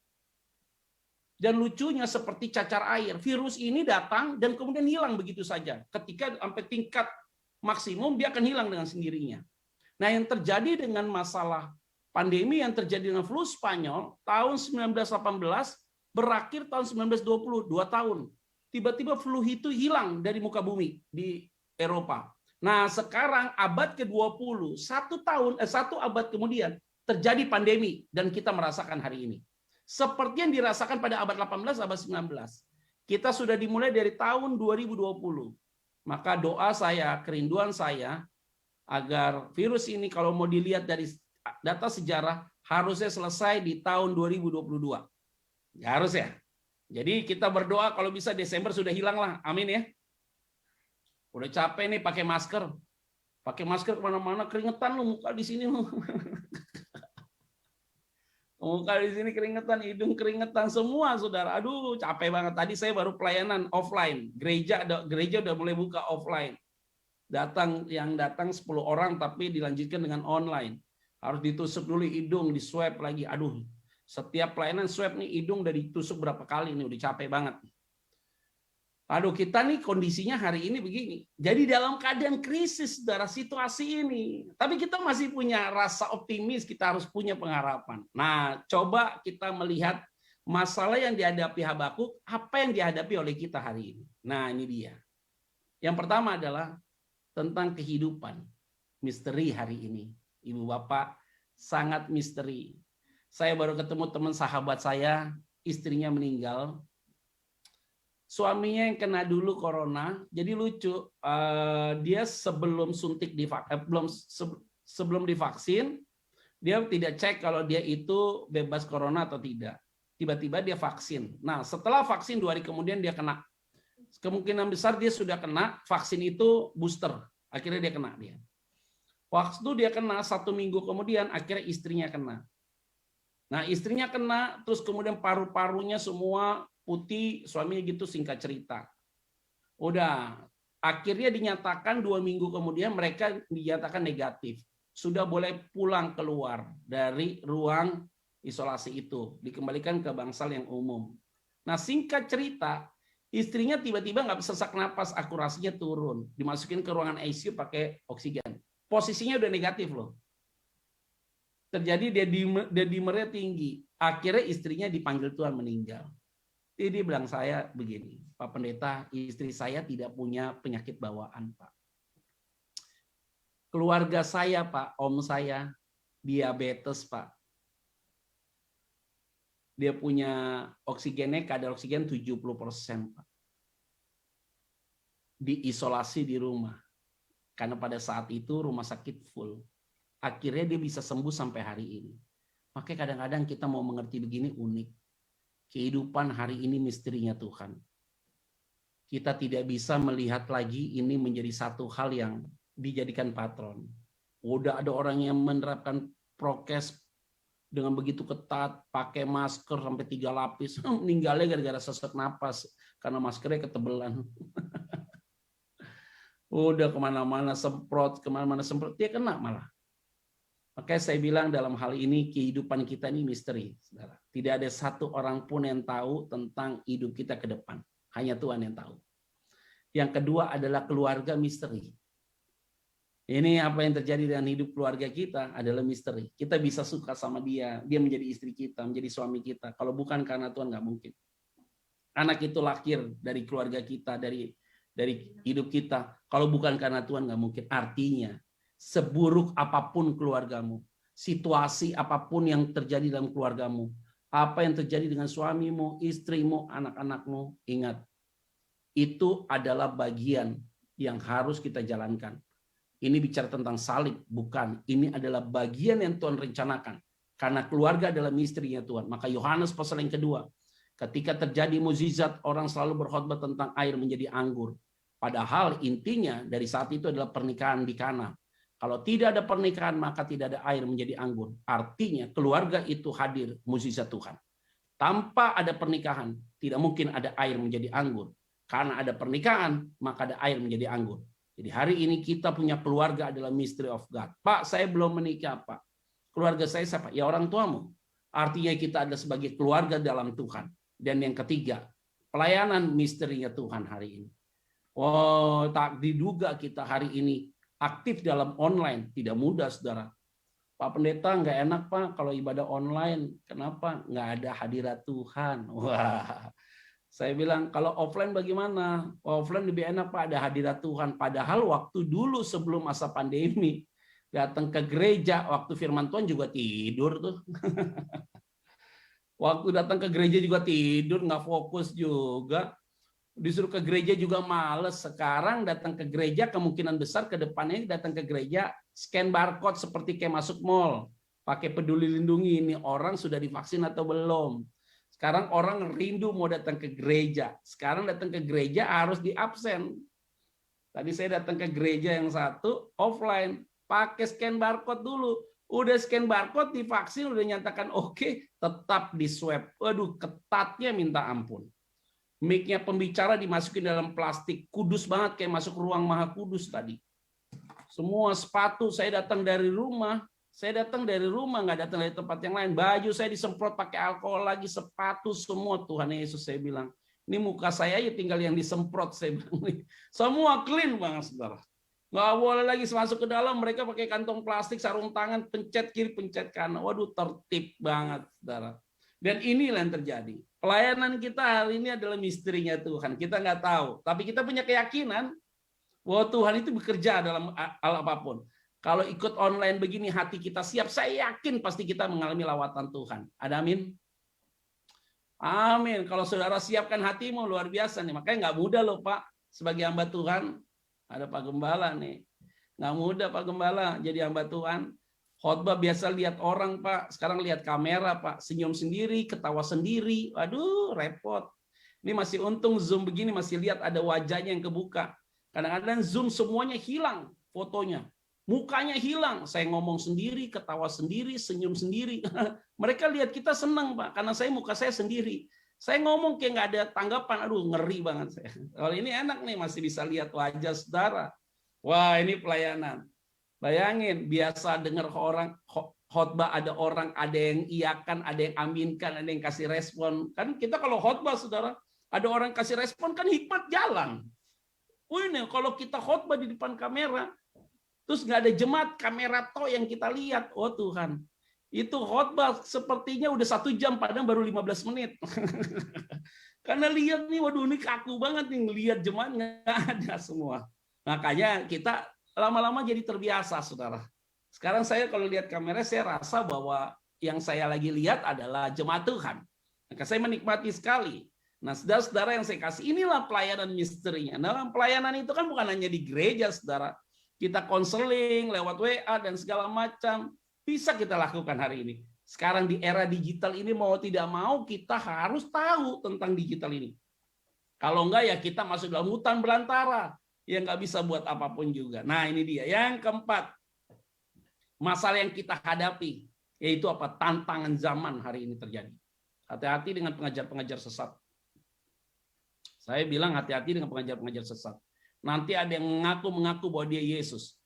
Dan lucunya seperti cacar air, virus ini datang dan kemudian hilang begitu saja. Ketika sampai tingkat maksimum, dia akan hilang dengan sendirinya. Nah, yang terjadi dengan masalah pandemi yang terjadi dengan flu Spanyol, tahun 1918, berakhir tahun 1920, 2 tahun. Tiba-tiba flu itu hilang dari muka bumi di Eropa. Nah, sekarang abad ke-20, satu abad kemudian, terjadi pandemi dan kita merasakan hari ini. Seperti yang dirasakan pada abad 18, abad 19. Kita sudah dimulai dari tahun 2020. Maka doa saya, kerinduan saya, agar virus ini kalau mau dilihat dari data sejarah, harusnya selesai di tahun 2022. Ya, harus ya. Jadi kita berdoa kalau bisa Desember sudah hilang lah. Amin ya. Udah capek nih pakai masker. Pakai masker kemana-mana, keringetan lu, muka di sini lu. Muka di sini keringetan, hidung keringetan, semua saudara. Aduh, capek banget. Tadi saya baru pelayanan offline. Gereja udah mulai buka offline. Yang datang 10 orang tapi dilanjutkan dengan online. Harus ditusuk dulu hidung, di swab lagi. Aduh, setiap pelayanan swab nih hidung udah ditusuk berapa kali nih, udah capek banget. Aduh, kita nih kondisinya hari ini begini. Jadi dalam keadaan krisis, saudara, situasi ini. Tapi kita masih punya rasa optimis, kita harus punya pengharapan. Nah, coba kita melihat masalah yang dihadapi Habakuk, apa yang dihadapi oleh kita hari ini. Nah, ini dia. Yang pertama adalah tentang kehidupan. Misteri hari ini. Ibu Bapak, sangat misteri. Saya baru ketemu teman sahabat saya, istrinya meninggal. Suaminya yang kena dulu corona, jadi lucu. Dia sebelum sebelum divaksin, dia tidak cek kalau dia itu bebas corona atau tidak. Tiba-tiba dia vaksin. Nah, setelah vaksin 2 hari kemudian dia kena. Kemungkinan besar dia sudah kena vaksin itu booster. Akhirnya dia kena dia. Waktu dia kena 1 minggu kemudian, akhirnya istrinya kena. Nah, istrinya kena, terus kemudian paru-parunya semua putih, suaminya gitu, singkat cerita. Udah, akhirnya dinyatakan 2 minggu kemudian mereka dinyatakan negatif. Sudah boleh pulang keluar dari ruang isolasi itu. Dikembalikan ke bangsal yang umum. Nah, singkat cerita, istrinya tiba-tiba nggak sesak napas, akurasinya turun. Dimasukin ke ruangan ICU pakai oksigen. Posisinya udah negatif loh. Terjadi dia dimernya tinggi. Akhirnya istrinya dipanggil Tuhan meninggal. Jadi dia bilang saya begini, Pak Pendeta, istri saya tidak punya penyakit bawaan, Pak. Keluarga saya, Pak, om saya, diabetes, Pak. Dia punya oksigennya, kadar oksigen 70%, Pak. Diisolasi di rumah. Karena pada saat itu rumah sakit full. Akhirnya dia bisa sembuh sampai hari ini. Makanya kadang-kadang kita mau mengerti begini unik. Kehidupan hari ini misterinya Tuhan. Kita tidak bisa melihat lagi ini menjadi satu hal yang dijadikan patron. Udah ada orang yang menerapkan prokes dengan begitu ketat, pakai masker sampai 3 lapis, meninggalnya gara-gara sesak napas karena maskernya ketebelan. Udah kemana-mana semprot, dia kena malah. Makanya saya bilang dalam hal ini kehidupan kita ini misteri, saudara. Tidak ada satu orang pun yang tahu tentang hidup kita ke depan. Hanya Tuhan yang tahu. Yang kedua adalah keluarga misteri. Ini apa yang terjadi dengan hidup keluarga kita adalah misteri. Kita bisa suka sama dia menjadi istri kita, menjadi suami kita. Kalau bukan karena Tuhan nggak mungkin. Anak itu lahir dari keluarga kita, dari dari hidup kita. Kalau bukan karena Tuhan nggak mungkin. Artinya, seburuk apapun keluargamu, situasi apapun yang terjadi dalam keluargamu, apa yang terjadi dengan suamimu, istrimu, anak-anakmu, ingat, itu adalah bagian yang harus kita jalankan. Ini bicara tentang salib, bukan. Ini adalah bagian yang Tuhan rencanakan. Karena keluarga adalah misterinya Tuhan. Maka Yohanes pasal yang kedua, ketika terjadi mukjizat, orang selalu berkhotbah tentang air menjadi anggur. Padahal intinya dari saat itu adalah pernikahan di Kana. Kalau tidak ada pernikahan, maka tidak ada air menjadi anggur. Artinya keluarga itu hadir mukjizat Tuhan. Tanpa ada pernikahan, tidak mungkin ada air menjadi anggur. Karena ada pernikahan, maka ada air menjadi anggur. Jadi hari ini kita punya keluarga adalah mystery of God. Pak, saya belum menikah, Pak. Keluarga saya siapa? Ya orang tuamu. Artinya kita ada sebagai keluarga dalam Tuhan. Dan yang ketiga, pelayanan misterinya Tuhan hari ini. Oh, tak diduga kita hari ini aktif dalam online. Tidak mudah, saudara. Pak Pendeta, nggak enak, Pak, kalau ibadah online. Kenapa? Nggak ada hadirat Tuhan. Wah, saya bilang, kalau offline bagaimana? Offline lebih enak, Pak, ada hadirat Tuhan. Padahal waktu dulu sebelum masa pandemi, datang ke gereja, waktu firman Tuhan juga tidur tuh. Waktu datang ke gereja juga tidur, nggak fokus juga. Disuruh ke gereja juga males. Sekarang datang ke gereja, kemungkinan besar ke depannya datang ke gereja, scan barcode seperti kayak masuk mall. Pakai peduli lindungi, ini orang sudah divaksin atau belum. Sekarang orang rindu mau datang ke gereja. Sekarang datang ke gereja harus di absen. Tadi saya datang ke gereja yang satu, offline. Pakai scan barcode dulu. Udah scan barcode, divaksin, udah nyatakan oke, tetap di swab. Waduh, ketatnya minta ampun. Mic-nya pembicara dimasukin dalam plastik. Kudus banget, kayak masuk ruang maha kudus tadi. Semua sepatu, saya datang dari rumah. Nggak datang dari tempat yang lain. Baju saya disemprot pakai alkohol lagi, sepatu semua. Tuhan Yesus, saya bilang, ini muka saya aja tinggal yang disemprot, saya bilang. Semua clean banget, saudara. Nggak boleh lagi masuk ke dalam, mereka pakai kantong plastik, sarung tangan, pencet kiri, pencet kanan. Waduh, tertib banget, saudara. Dan inilah yang terjadi. Pelayanan kita hari ini adalah misterinya Tuhan. Kita nggak tahu, tapi kita punya keyakinan bahwa Tuhan itu bekerja dalam hal apapun. Kalau ikut online begini, hati kita siap, saya yakin pasti kita mengalami lawatan Tuhan. Ada amin? Amin. Kalau saudara siapkan hatimu, luar biasa nih. Makanya nggak mudah loh, Pak. Sebagai hamba Tuhan, ada Pak Gembala nih. Nggak mudah, Pak Gembala, jadi hamba Tuhan. Khotbah biasa lihat orang, Pak. Sekarang lihat kamera, Pak. Senyum sendiri, ketawa sendiri. Waduh, repot. Ini masih untung Zoom begini, masih lihat ada wajahnya yang kebuka. Kadang-kadang Zoom semuanya hilang fotonya. Mukanya hilang, saya ngomong sendiri, ketawa sendiri, senyum sendiri. Mereka lihat kita senang, Pak, karena muka saya sendiri. Saya ngomong kayak nggak ada tanggapan, aduh ngeri banget saya. Kalau ini enak nih, masih bisa lihat wajah saudara. Wah, ini pelayanan. Bayangin, biasa dengar orang khotbah, ada orang, ada yang iyakan, ada yang aminkan, ada yang kasih respon. Kan kita kalau khotbah, saudara, ada orang kasih respon, kan hikmat jalan. Ini kalau kita khotbah di depan kamera, terus nggak ada jemaat, kamera toh yang kita lihat. Oh Tuhan, itu khotbah sepertinya udah 1 jam, padahal baru 15 menit. Karena lihat nih, waduh ini kaku banget nih, ngelihat jemaat nggak ada semua. Makanya kita lama-lama jadi terbiasa, saudara. Sekarang saya kalau lihat kamera, saya rasa bahwa yang saya lagi lihat adalah jemaat Tuhan. Maka saya menikmati sekali. Nah, saudara-saudara yang saya kasih, inilah pelayanan misterinya. Dalam pelayanan itu kan bukan hanya di gereja, saudara. Kita konseling lewat WA dan segala macam. Bisa kita lakukan hari ini. Sekarang di era digital ini mau tidak mau kita harus tahu tentang digital ini. Kalau enggak ya kita masuk dalam hutan belantara. Yang nggak bisa buat apapun juga. Nah ini dia. Yang keempat. Masalah yang kita hadapi. Yaitu apa? Tantangan zaman hari ini terjadi. Hati-hati dengan pengajar-pengajar sesat. Saya bilang hati-hati dengan pengajar-pengajar sesat. Nanti ada yang mengaku bahwa dia Yesus.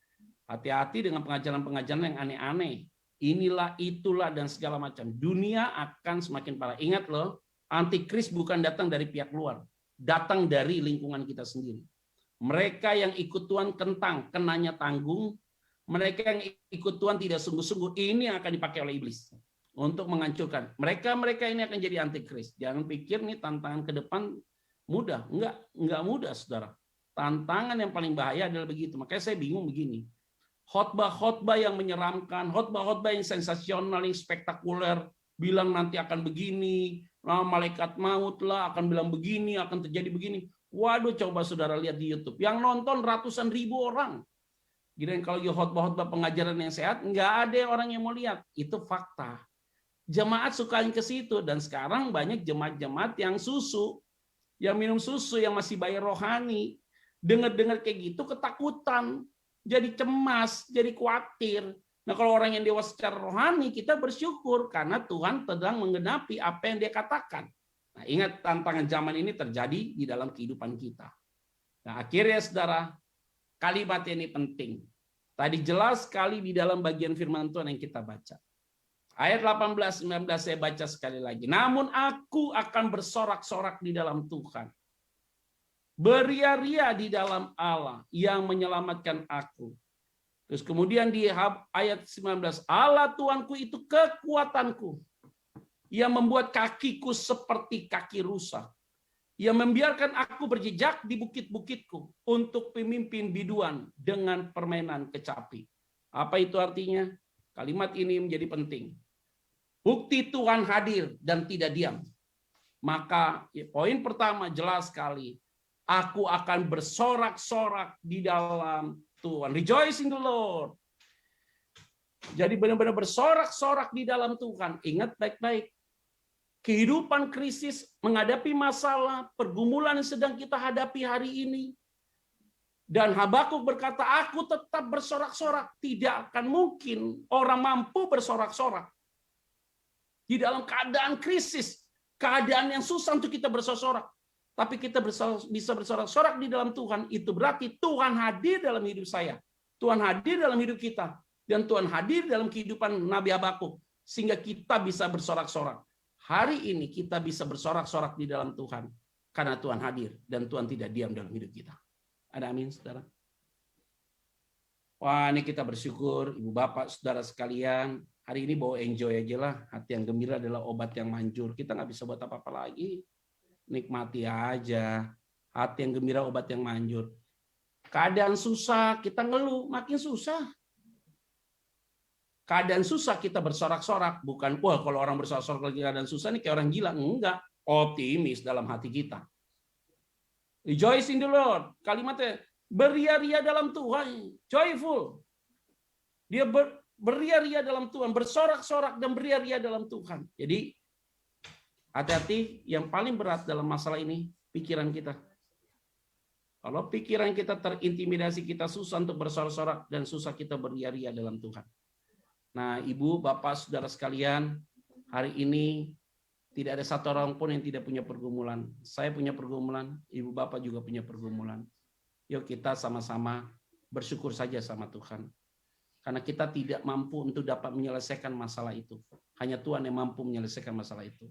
Hati-hati dengan pengajaran-pengajaran yang aneh-aneh. Inilah, itulah, dan segala macam. Dunia akan semakin parah. Ingat loh, antikris bukan datang dari pihak luar. Datang dari lingkungan kita sendiri. Mereka yang ikut Tuhan kentang, kenanya tanggung. Mereka yang ikut Tuhan tidak sungguh-sungguh. Ini yang akan dipakai oleh iblis. Untuk menghancurkan. Mereka ini akan jadi antikris. Jangan pikir nih tantangan ke depan mudah. Enggak mudah, saudara. Tantangan yang paling bahaya adalah begitu. Makanya saya bingung begini. Khotbah-khotbah yang menyeramkan, khotbah-khotbah yang sensasional, yang spektakuler, bilang nanti akan begini, nah, malaikat maut lah akan bilang begini, akan terjadi begini. Waduh, coba saudara lihat di YouTube. Yang nonton ratusan ribu orang. Kirain kalau khotbah-khotbah pengajaran yang sehat, nggak ada orang yang mau lihat. Itu fakta. Jemaat suka ke situ, dan sekarang banyak jemaat-jemaat yang susu, yang minum susu, yang masih bayi rohani. Dengar-dengar kayak gitu ketakutan, jadi cemas, jadi khawatir. Nah, kalau orang yang dewasa secara rohani, kita bersyukur karena Tuhan sedang menggenapi apa yang Dia katakan. Nah, ingat tantangan zaman ini terjadi di dalam kehidupan kita. Nah, akhirnya saudara, kalimat ini penting. Tadi jelas sekali di dalam bagian firman Tuhan yang kita baca. Ayat 18-19 saya baca sekali lagi. Namun aku akan bersorak-sorak di dalam Tuhan. Beria-ria di dalam Allah yang menyelamatkan aku. Terus kemudian di ayat 19, Allah Tuhanku itu kekuatanku, yang membuat kakiku seperti kaki rusa, yang membiarkan aku berjejak di bukit-bukitku untuk pemimpin biduan dengan permainan kecapi. Apa itu artinya? Kalimat ini menjadi penting. Bukti Tuhan hadir dan tidak diam. Maka poin pertama jelas sekali. Aku akan bersorak-sorak di dalam Tuhan. Rejoice in the Lord. Jadi benar-benar bersorak-sorak di dalam Tuhan. Ingat baik-baik. Kehidupan krisis, menghadapi masalah, pergumulan yang sedang kita hadapi hari ini. Dan Habakuk berkata, aku tetap bersorak-sorak. Tidak akan mungkin orang mampu bersorak-sorak. Di dalam keadaan krisis, keadaan yang susah untuk kita bersorak-sorak. Tapi kita bisa bersorak-sorak di dalam Tuhan, itu berarti Tuhan hadir dalam hidup saya. Tuhan hadir dalam hidup kita. Dan Tuhan hadir dalam kehidupan Nabi Habakuk. Sehingga kita bisa bersorak-sorak. Hari ini kita bisa bersorak-sorak di dalam Tuhan. Karena Tuhan hadir dan Tuhan tidak diam dalam hidup kita. Ada amin, saudara? Wah, ini kita bersyukur, Ibu Bapak, saudara sekalian. Hari ini bawa enjoy aja lah. Hati yang gembira adalah obat yang manjur. Kita nggak bisa buat apa-apa lagi. Nikmati aja. Hati yang gembira, obat yang manjur. Keadaan susah, kita ngeluh, makin susah. Keadaan susah, kita bersorak-sorak. Bukan, wah kalau orang bersorak-sorak lagi keadaan susah, nih kayak orang gila. Enggak, optimis dalam hati kita. Rejoice in the Lord. Kalimatnya, beria-ria dalam Tuhan. Joyful. Dia beria-ria dalam Tuhan. Bersorak-sorak dan beria-ria dalam Tuhan. Jadi, hati-hati, yang paling berat dalam masalah ini, pikiran kita. Kalau pikiran kita terintimidasi, kita susah untuk bersorak-sorak dan susah kita beria-ria dalam Tuhan. Nah, Ibu, Bapak, Saudara sekalian, hari ini tidak ada satu orang pun yang tidak punya pergumulan. Saya punya pergumulan, Ibu Bapak juga punya pergumulan. Yuk kita sama-sama bersyukur saja sama Tuhan. Karena kita tidak mampu untuk dapat menyelesaikan masalah itu. Hanya Tuhan yang mampu menyelesaikan masalah itu.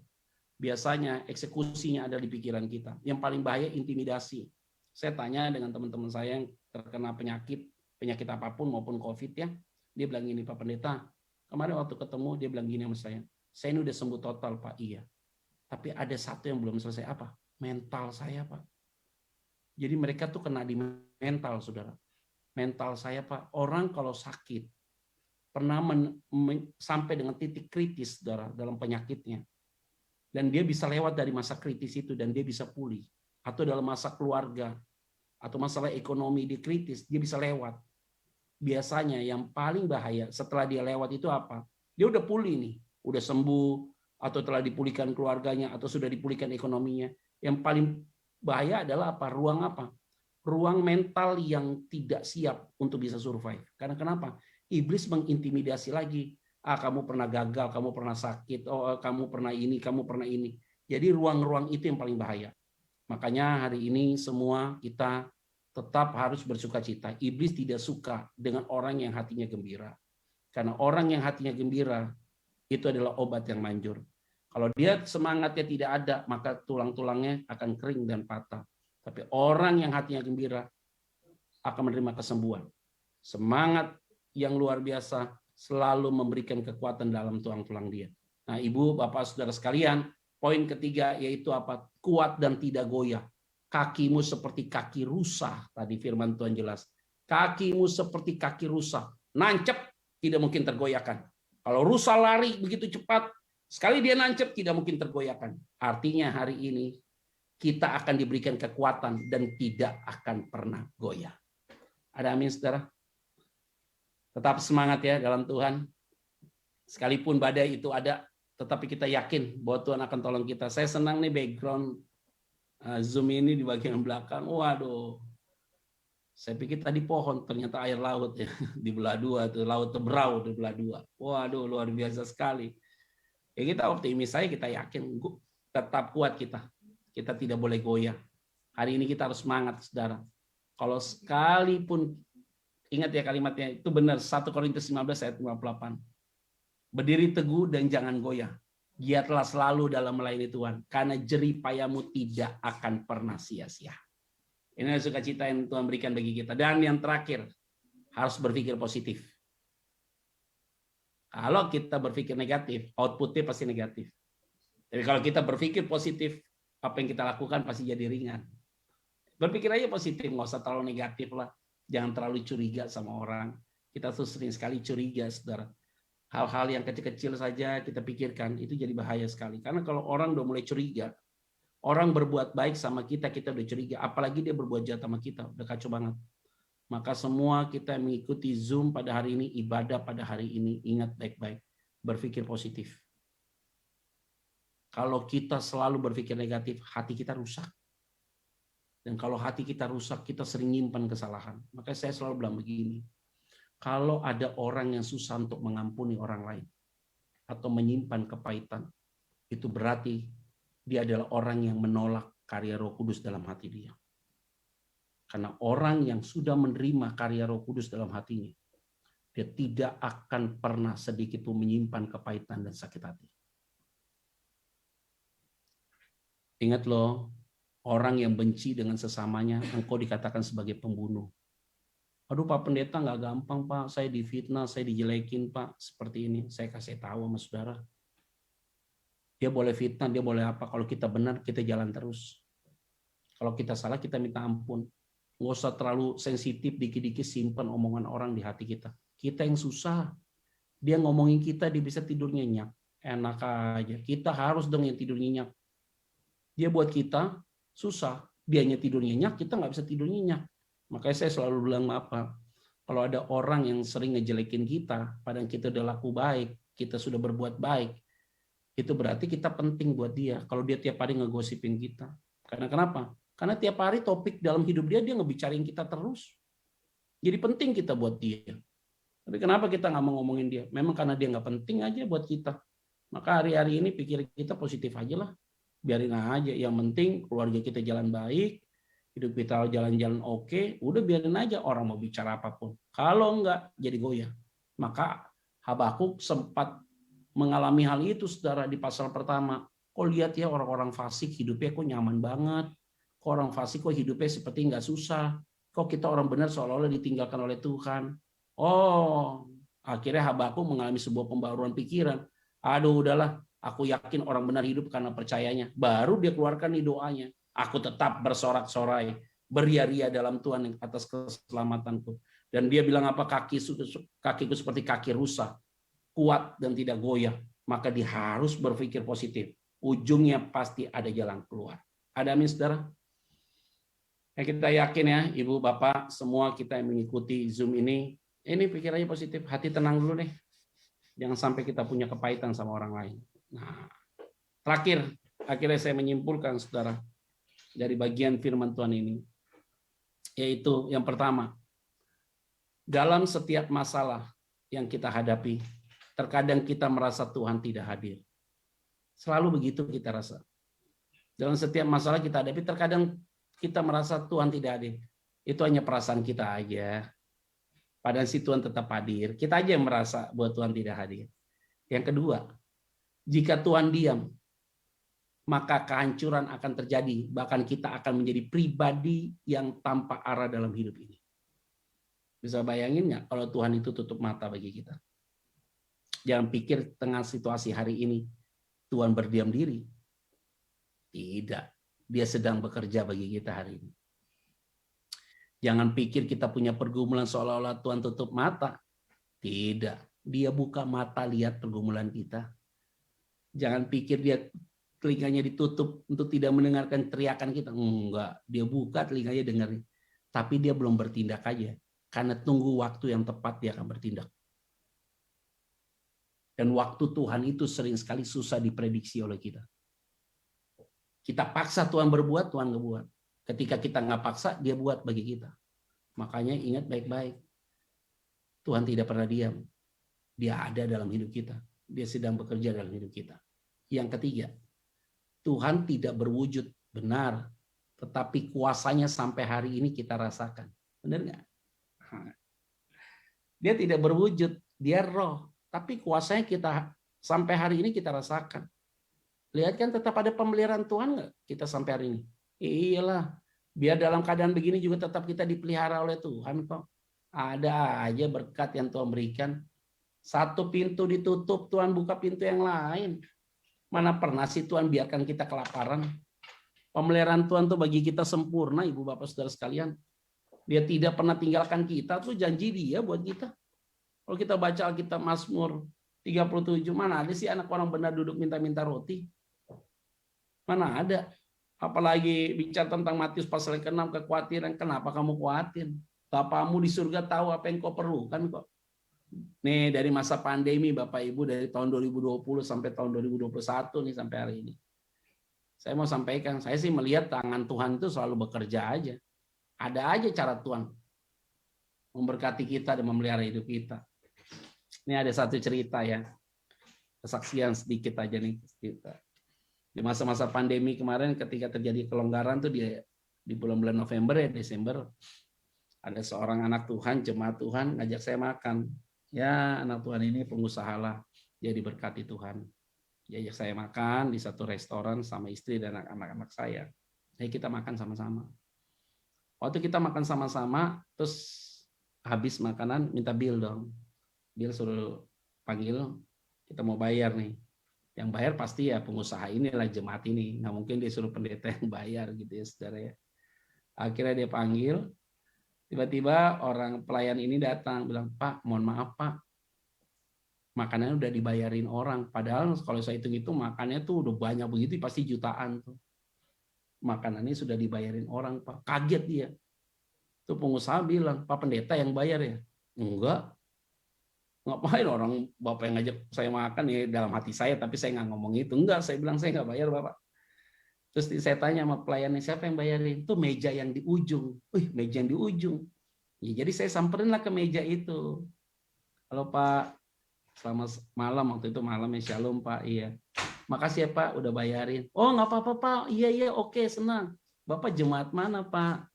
Biasanya eksekusinya ada di pikiran kita. Yang paling bahaya intimidasi. Saya tanya dengan teman-teman saya yang terkena penyakit apapun maupun COVID ya. Dia bilang gini, Pak Pendeta, kemarin waktu ketemu dia bilang gini sama saya ini udah sembuh total Pak, iya. Tapi ada satu yang belum selesai apa? Mental saya Pak. Jadi mereka tuh kena di mental saudara. Mental saya Pak, orang kalau sakit pernah sampai dengan titik kritis saudara dalam penyakitnya. Dan dia bisa lewat dari masa kritis itu dan dia bisa pulih. Atau dalam masa keluarga atau masalah ekonomi di kritis, dia bisa lewat. Biasanya yang paling bahaya setelah dia lewat itu apa? Dia udah pulih nih, udah sembuh, atau telah dipulihkan keluarganya, atau sudah dipulihkan ekonominya. Yang paling bahaya adalah apa? Ruang apa? Ruang mental yang tidak siap untuk bisa survive. Karena kenapa? Iblis mengintimidasi lagi. Kamu pernah gagal, kamu pernah sakit, kamu pernah ini, kamu pernah ini. Jadi ruang-ruang itu yang paling bahaya. Makanya hari ini semua kita tetap harus bersukacita. Iblis tidak suka dengan orang yang hatinya gembira. Karena orang yang hatinya gembira, itu adalah obat yang manjur. Kalau dia semangatnya tidak ada, maka tulang-tulangnya akan kering dan patah. Tapi orang yang hatinya gembira akan menerima kesembuhan. Semangat yang luar biasa selalu memberikan kekuatan dalam tulang-tulang dia. Nah, Ibu, Bapak, Saudara sekalian, poin ketiga yaitu apa? Kuat dan tidak goyah. kakimu seperti kaki rusa. Tadi firman Tuhan jelas. Kakimu seperti kaki rusa. Nancep, tidak mungkin tergoyahkan. Kalau rusa lari begitu cepat, sekali dia nancep, tidak mungkin tergoyahkan. Artinya hari ini, kita akan diberikan kekuatan dan tidak akan pernah goyah. Ada amin, saudara? Tetap semangat ya dalam Tuhan. Sekalipun badai itu ada, tetapi kita yakin bahwa Tuhan akan tolong kita. Saya senang nih background Zoom ini di bagian belakang. Waduh, saya pikir tadi pohon, ternyata air laut ya. Di belah dua, tuh laut Teberau di belah dua. Waduh, luar biasa sekali. Ya kita optimis saya, kita yakin, tetap kuat kita. Kita tidak boleh goyah. Hari ini kita harus semangat, saudara. Kalau sekalipun, ingat ya kalimatnya, itu benar, 1 Korintus 15 ayat 58. Berdiri teguh dan jangan goyah. Giatlah selalu dalam melayani Tuhan, karena jerih payahmu tidak akan pernah sia-sia. Ini sukacita yang Tuhan berikan bagi kita. Dan yang terakhir, harus berpikir positif. Kalau kita berpikir negatif, outputnya pasti negatif. Tapi kalau kita berpikir positif, apa yang kita lakukan pasti jadi ringan. Berpikir aja positif, nggak usah terlalu negatif lah. Jangan terlalu curiga sama orang. Kita tuh sering sekali curiga, saudara. Hal-hal yang kecil-kecil saja kita pikirkan, itu jadi bahaya sekali. Karena kalau orang udah mulai curiga, orang berbuat baik sama kita, kita udah curiga. Apalagi dia berbuat jahat sama kita, udah kacau banget. Maka semua kita yang mengikuti Zoom pada hari ini, ibadah pada hari ini, ingat baik-baik, berpikir positif. Kalau kita selalu berpikir negatif, hati kita rusak. Dan kalau hati kita rusak, kita sering nyimpan kesalahan. Maka saya selalu bilang begini, kalau ada orang yang susah untuk mengampuni orang lain, atau menyimpan kepahitan, itu berarti dia adalah orang yang menolak karya Roh Kudus dalam hati dia. Karena orang yang sudah menerima karya Roh Kudus dalam hatinya, dia tidak akan pernah sedikit pun menyimpan kepahitan dan sakit hati. Ingat loh, orang yang benci dengan sesamanya, engkau dikatakan sebagai pembunuh. Aduh Pak Pendeta, nggak gampang Pak, saya difitnah, saya dijelekin Pak, seperti ini. Saya kasih tahu sama saudara. Dia boleh fitnah, dia boleh apa. Kalau kita benar, kita jalan terus. Kalau kita salah, kita minta ampun. Nggak usah terlalu sensitif, dikit-dikit simpan omongan orang di hati kita. Kita yang susah. Dia ngomongin kita, dia bisa tidur nyenyak. Enak aja. Kita harus dong yang tidur nyenyak. Dia buat kita susah. Dianya tidur nyenyak, kita nggak bisa tidur nyenyak. Makanya saya selalu bilang apa, kalau ada orang yang sering ngejelekin kita, padahal kita udah laku baik, kita sudah berbuat baik, itu berarti kita penting buat dia. Kalau dia tiap hari ngegosipin kita. Karena kenapa? Karena tiap hari topik dalam hidup dia ngebicarain kita terus. Jadi penting kita buat dia. Tapi kenapa kita nggak mau ngomongin dia? Memang karena dia nggak penting aja buat kita. Maka hari-hari ini pikir kita positif aja lah. Biarin aja. Yang penting keluarga kita jalan baik, hidup kita jalan-jalan oke, udah biarin aja orang mau bicara apapun. Kalau enggak jadi goyah. Maka Habakuk sempat mengalami hal itu, saudara, di pasal pertama. Kok lihat ya orang-orang fasik hidupnya kok nyaman banget. Kok orang fasik kok hidupnya seperti nggak susah. Kok kita orang benar seolah-olah ditinggalkan oleh Tuhan. Oh, akhirnya Habakuk mengalami sebuah pembaruan pikiran. Aduh udahlah, aku yakin orang benar hidup karena percayanya. Baru dia keluarkan nih doanya. Aku tetap bersorak-sorai, beria-ria dalam Tuhan atas keselamatanku. Dan dia bilang apa? Kakiku seperti kaki rusa, kuat dan tidak goyah. Maka dia harus berpikir positif. Ujungnya pasti ada jalan keluar. Ada amin, saudara? Ya, kita yakin ya, Ibu, Bapak, semua kita yang mengikuti Zoom ini pikirannya positif. Hati tenang dulu deh. Jangan sampai kita punya kepahitan sama orang lain. Nah, terakhir, akhirnya saya menyimpulkan, saudara, dari bagian firman Tuhan ini, yaitu yang pertama, dalam setiap masalah yang kita hadapi, terkadang kita merasa Tuhan tidak hadir. Selalu begitu kita rasa. Dalam setiap masalah kita hadapi, terkadang kita merasa Tuhan tidak hadir. Itu hanya perasaan kita aja. Padahal si Tuhan tetap hadir. Kita aja yang merasa bahwa Tuhan tidak hadir. Yang kedua, jika Tuhan diam, maka kehancuran akan terjadi. Bahkan kita akan menjadi pribadi yang tanpa arah dalam hidup ini. Bisa bayangin nggak kalau Tuhan itu tutup mata bagi kita? Jangan pikir tengah situasi hari ini Tuhan berdiam diri. Tidak. Dia sedang bekerja bagi kita hari ini. Jangan pikir kita punya pergumulan seolah-olah Tuhan tutup mata. Tidak. Dia buka mata lihat pergumulan kita. Jangan pikir dia telinganya ditutup untuk tidak mendengarkan teriakan kita. Enggak. Dia buka telinganya dengerin. Tapi dia belum bertindak aja. Karena tunggu waktu yang tepat dia akan bertindak. Dan waktu Tuhan itu sering sekali susah diprediksi oleh kita. Kita paksa Tuhan berbuat, Tuhan ngebuat. Ketika kita nggak paksa, dia buat bagi kita. Makanya ingat baik-baik. Tuhan tidak pernah diam. Dia ada dalam hidup kita. Dia sedang bekerja dalam hidup kita. Yang ketiga, Tuhan tidak berwujud benar, tetapi kuasanya sampai hari ini kita rasakan. Benar nggak? Dia tidak berwujud, dia roh. Tapi kuasanya kita sampai hari ini kita rasakan. Lihat kan tetap ada pemeliharaan Tuhan nggak kita sampai hari ini? Iyalah, biar dalam keadaan begini juga tetap kita dipelihara oleh Tuhan kok. Ada aja berkat yang Tuhan berikan. Satu pintu ditutup, Tuhan buka pintu yang lain. Mana pernah sih Tuhan biarkan kita kelaparan? Pemeliharaan Tuhan tuh bagi kita sempurna, Ibu Bapak Saudara sekalian. Dia tidak pernah tinggalkan kita, tuh janji dia buat kita. Kalau kita baca Alkitab Mazmur 37, mana ada sih anak orang benar duduk minta-minta roti? Mana ada? Apalagi bicara tentang Matius pasal ke-6, kekhawatiran. Kenapa kamu khawatir? Bapamu di surga tahu apa yang kau perlukan kok. Nih dari masa pandemi Bapak Ibu, dari tahun 2020 sampai tahun 2021 nih sampai hari ini. Saya mau sampaikan, saya sih melihat tangan Tuhan itu selalu bekerja aja. Ada aja cara Tuhan memberkati kita dan memelihara hidup kita. Ini ada satu cerita ya. Kesaksian sedikit aja nih kita. Di masa-masa pandemi kemarin ketika terjadi kelonggaran tuh di bulan-bulan November ya Desember, ada seorang anak Tuhan, jemaat Tuhan ngajak saya makan. Ya anak Tuhan ini pengusaha lah, dia diberkati Tuhan. Dia ajak saya makan di satu restoran sama istri dan anak-anak saya. Jadi kita makan sama-sama. Waktu kita makan sama-sama, terus habis makanan minta bill dong. Bill suruh panggil, kita mau bayar nih. Yang bayar pasti ya pengusaha inilah, jemaat ini. Nggak mungkin dia suruh pendeta yang bayar gitu ya saudara ya. Akhirnya dia panggil, tiba-tiba orang pelayan ini datang bilang, Pak mohon maaf Pak, makanannya udah dibayarin orang. Padahal kalau saya hitung-hitung makannya tuh udah banyak begitu, pasti jutaan tuh. Makanannya sudah dibayarin orang Pak. Kaget dia. Tuh pengusaha bilang, Pak pendeta yang bayar ya? Enggak. Ngapain orang Bapak yang ngajak saya makan ya, dalam hati saya, tapi saya nggak ngomong itu. Enggak, saya bilang saya nggak bayar Bapak. Terus saya tanya sama pelayannya, siapa yang bayarin? Itu meja yang di ujung. Wih, meja yang di ujung. Ya, jadi saya samperin lah ke meja itu. Halo Pak, selamat malam. Waktu itu malamnya Shalom Pak. Iya. Makasih ya Pak, udah bayarin. Oh nggak apa-apa Pak. Iya, oke senang. Bapak jemaat mana Pak?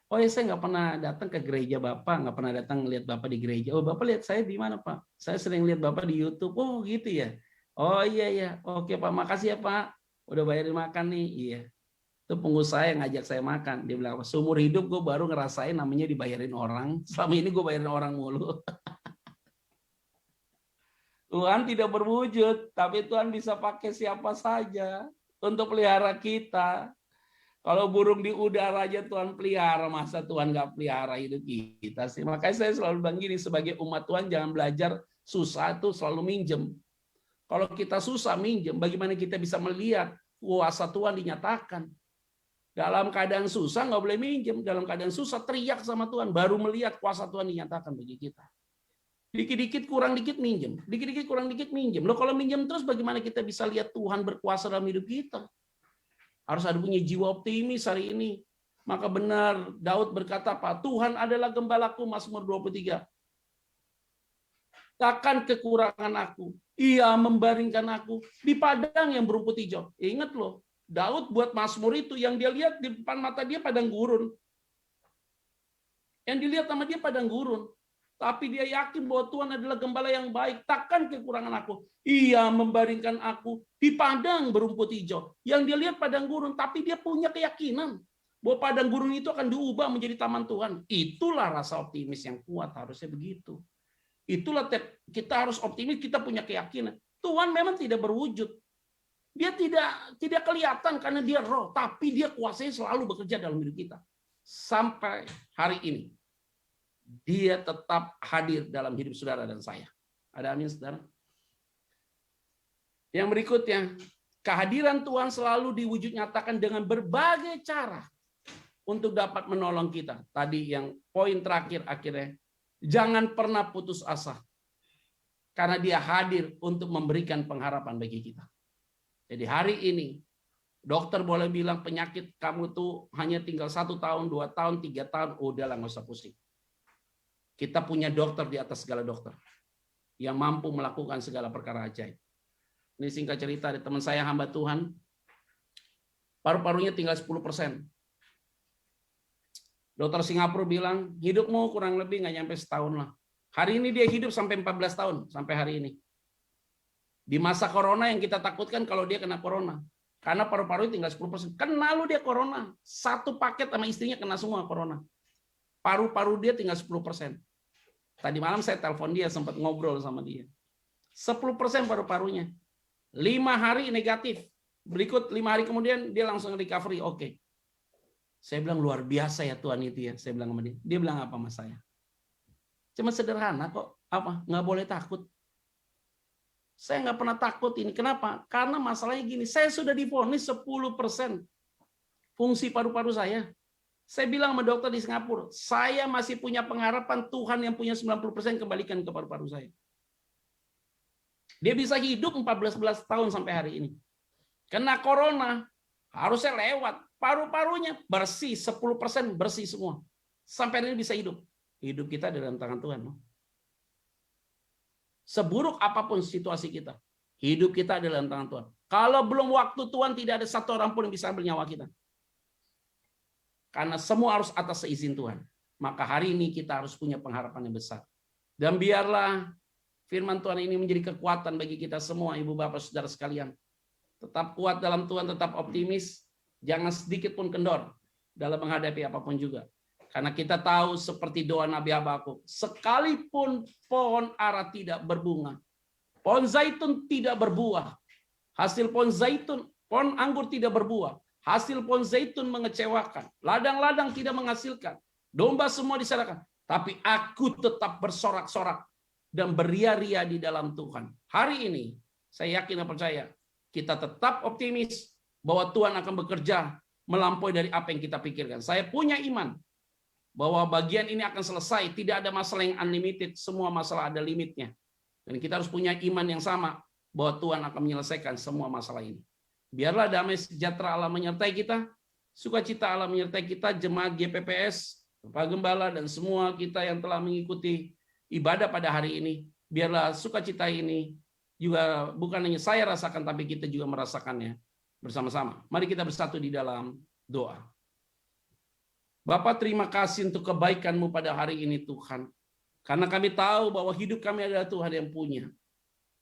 Oh ya saya nggak pernah datang ke gereja Bapak, nggak pernah datang lihat Bapak di gereja. Oh Bapak lihat saya di mana Pak? Saya sering lihat Bapak di YouTube. Oh gitu ya. Oh iya. Oke Pak, makasih ya Pak. Udah bayarin makan nih. Iya. Itu pengusaha yang ngajak saya makan. Dia bilang, seumur hidup gue baru ngerasain namanya dibayarin orang. Selama ini gue bayarin orang mulu. Tuhan tidak berwujud, tapi Tuhan bisa pakai siapa saja untuk pelihara kita. Kalau burung di udara aja Tuhan pelihara, masa Tuhan nggak pelihara hidup kita sih? Makanya saya selalu bilang gini, sebagai umat Tuhan jangan belajar susah itu selalu minjem. Kalau kita susah minjem, bagaimana kita bisa melihat kuasa Tuhan dinyatakan? Dalam keadaan susah nggak boleh minjem, dalam keadaan susah teriak sama Tuhan, baru melihat kuasa Tuhan dinyatakan bagi kita. Dikit-dikit kurang dikit minjem, dikit-dikit kurang dikit minjem. Loh kalau minjem terus bagaimana kita bisa lihat Tuhan berkuasa dalam hidup kita? Harus ada punya jiwa optimis hari ini. Maka benar Daud berkata apa? Tuhan adalah gembalaku, Mazmur 23. Takkan kekurangan aku. Ia membaringkan aku di padang yang berumput hijau. Ingat loh, Daud buat Mazmur itu yang dia lihat di depan mata dia padang gurun. Yang dilihat sama dia padang gurun. Tapi dia yakin bahwa Tuhan adalah gembala yang baik. Takkan kekurangan aku. Ia membaringkan aku di padang berumput hijau. Yang dia lihat padang gurun. Tapi dia punya keyakinan bahwa padang gurun itu akan diubah menjadi taman Tuhan. Itulah rasa optimis yang kuat. Harusnya begitu. Itulah kita harus optimis. Kita punya keyakinan. Tuhan memang tidak berwujud. Dia tidak kelihatan karena dia roh, tapi dia kuasanya selalu bekerja dalam hidup kita. Sampai hari ini, dia tetap hadir dalam hidup saudara dan saya. Ada amin, saudara? Yang berikutnya, kehadiran Tuhan selalu diwujud nyatakan dengan berbagai cara untuk dapat menolong kita. Tadi yang poin terakhir akhirnya, jangan pernah putus asa. Karena dia hadir untuk memberikan pengharapan bagi kita. Jadi hari ini, dokter boleh bilang penyakit kamu tuh hanya tinggal 1 tahun, 2 tahun, 3 tahun, udahlah nggak usah pusing. Kita punya dokter di atas segala dokter yang mampu melakukan segala perkara ajaib. Ini singkat cerita dari teman saya hamba Tuhan, paru-parunya tinggal 10%. Dokter Singapura bilang, hidupmu kurang lebih nggak nyampe setahun lah. Hari ini dia hidup sampai 14 tahun, sampai hari ini. Di masa corona yang kita takutkan kalau dia kena corona. Karena paru-parunya tinggal 10%. Kena lu dia corona. Satu paket sama istrinya kena semua corona. Paru-paru dia tinggal 10%. Tadi malam saya telepon dia, sempat ngobrol sama dia. 10% paru-parunya. 5 hari negatif. Berikut 5 hari kemudian dia langsung recovery. Oke. Saya bilang luar biasa ya Tuhan itu ya. Saya bilang sama dia. Dia bilang apa sama saya? Cuma sederhana kok. Apa? Nggak boleh takut. Saya nggak pernah takut ini. Kenapa? Karena masalahnya gini, saya sudah divonis 10% fungsi paru-paru saya. Saya bilang sama dokter di Singapura, saya masih punya pengharapan Tuhan yang punya 90% kembalikan ke paru-paru saya. Dia bisa hidup 14 tahun sampai hari ini. Kena corona, harusnya lewat. Paru-parunya bersih, 10% bersih semua. Sampai hari ini bisa hidup. Hidup kita di dalam tangan Tuhan. Seburuk apapun situasi kita, hidup kita adalah dalam tangan Tuhan. Kalau belum waktu Tuhan, tidak ada satu orang pun yang bisa ambil nyawa kita. Karena semua harus atas seizin Tuhan. Maka hari ini kita harus punya pengharapan yang besar. Dan biarlah firman Tuhan ini menjadi kekuatan bagi kita semua, ibu bapak saudara sekalian. Tetap kuat dalam Tuhan, tetap optimis. Jangan sedikit pun kendor dalam menghadapi apapun juga. Karena kita tahu seperti doa Nabi Habakuk, sekalipun pohon ara tidak berbunga, pohon zaitun tidak berbuah, hasil pohon zaitun, pohon anggur tidak berbuah, hasil pohon zaitun mengecewakan, ladang-ladang tidak menghasilkan, domba semua diserahkan, tapi aku tetap bersorak-sorak dan beria-ria di dalam Tuhan. Hari ini, saya yakin dan percaya, kita tetap optimis bahwa Tuhan akan bekerja melampaui dari apa yang kita pikirkan. Saya punya iman bahwa bagian ini akan selesai, tidak ada masalah yang unlimited, semua masalah ada limitnya. Dan kita harus punya iman yang sama, bahwa Tuhan akan menyelesaikan semua masalah ini. Biarlah damai sejahtera Allah menyertai kita, sukacita Allah menyertai kita, jemaat GPPS, Bapak Gembala, dan semua kita yang telah mengikuti ibadah pada hari ini. Biarlah sukacita ini juga bukan hanya saya rasakan, tapi kita juga merasakannya bersama-sama. Mari kita bersatu di dalam doa. Bapak, terima kasih untuk kebaikan-Mu pada hari ini Tuhan. Karena kami tahu bahwa hidup kami adalah Tuhan yang punya.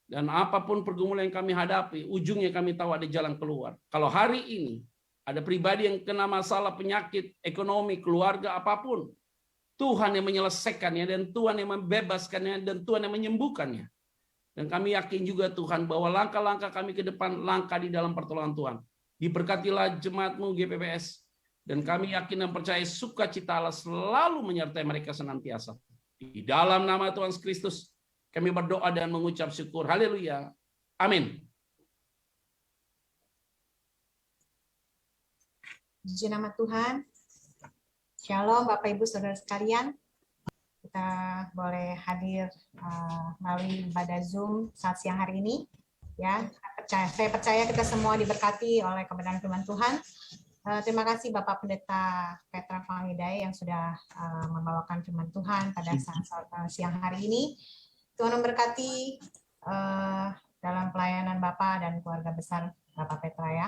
Dan apapun pergumulan yang kami hadapi, ujungnya kami tahu ada jalan keluar. Kalau hari ini ada pribadi yang kena masalah penyakit, ekonomi, keluarga, apapun, Tuhan yang menyelesaikannya, dan Tuhan yang membebaskannya, dan Tuhan yang menyembuhkannya. Dan kami yakin juga Tuhan bahwa langkah-langkah kami ke depan, langkah di dalam pertolongan Tuhan. Diberkatilah jemaat-Mu GPPS. Dan kami yakin dan percaya sukacita Allah selalu menyertai mereka senantiasa. Di dalam nama Tuhan Yesus Kristus, kami berdoa dan mengucap syukur. Haleluya. Amin. Puji nama Tuhan. Shalom Bapak Ibu Saudara sekalian. Kita boleh hadir melalui ibadah Zoom saat siang hari ini. Ya, saya percaya kita semua diberkati oleh kebenaran firman Tuhan. Terima kasih Bapak Pendeta Petra Fangidai yang sudah membawakan firman Tuhan pada saat siang hari ini. Tuhan memberkati dalam pelayanan Bapak dan keluarga besar Bapak Petra ya.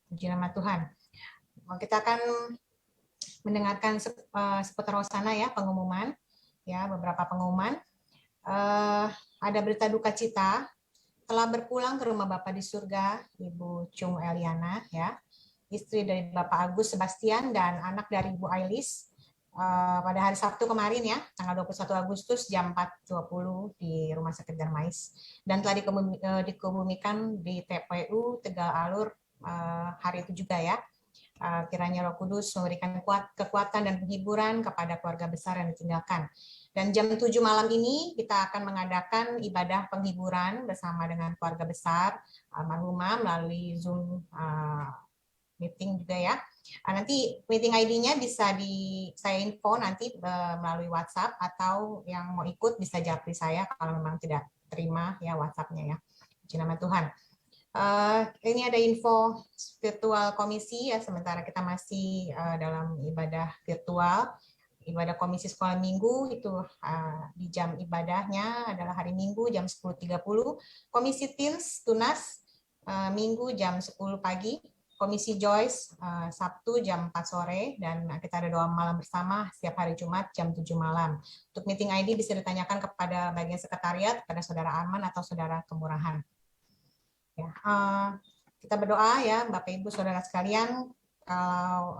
Puji nama Tuhan. Kita akan mendengarkan seputar hosana ya, pengumuman ya, beberapa pengumuman. Ada berita duka cita. Telah berpulang ke rumah Bapak di surga, Ibu Chung Eliana, ya, istri dari Bapak Agus Sebastian dan anak dari Ibu Ailis. pada hari Sabtu kemarin ya, tanggal 21 Agustus jam 4.20 di Rumah Sakit Darmais, dan telah dikebumikan di TPU Tegal Alur hari itu juga ya. Kiranya Roh Kudus memberikan kekuatan dan penghiburan kepada keluarga besar yang ditinggalkan. Dan jam 7 malam ini kita akan mengadakan ibadah penghiburan bersama dengan keluarga besar almarhumah melalui Zoom meeting juga ya. Nanti meeting ID-nya bisa saya info nanti melalui WhatsApp, atau yang mau ikut bisa japri saya kalau memang tidak terima ya WhatsApp-nya ya. Puji nama Tuhan. Ini ada info virtual komisi ya, sementara kita masih dalam ibadah virtual. Ibadah komisi sekolah minggu itu di jam ibadahnya adalah hari Minggu jam 10.30. Komisi Teens Tunas Minggu jam 10 pagi. Komisi Joyce Sabtu jam 4 sore, dan kita ada doa malam bersama setiap hari Jumat jam 7 malam. Untuk meeting ID bisa ditanyakan kepada bagian sekretariat, kepada Saudara Arman atau Saudara Kemurahan. Ya, kita berdoa ya Bapak Ibu Saudara sekalian, kalau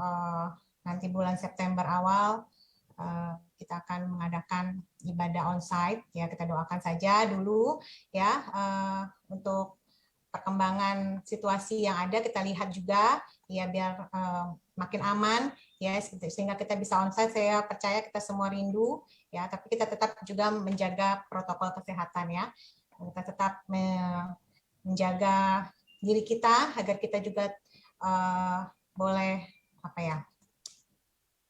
nanti bulan September awal kita akan mengadakan ibadah onsite ya, kita doakan saja dulu ya untuk perkembangan situasi yang ada, kita lihat juga ya biar makin aman ya, sehingga kita bisa onsite. Saya percaya kita semua rindu ya, tapi kita tetap juga menjaga protokol kesehatan ya, kita tetap menjaga diri kita agar kita juga boleh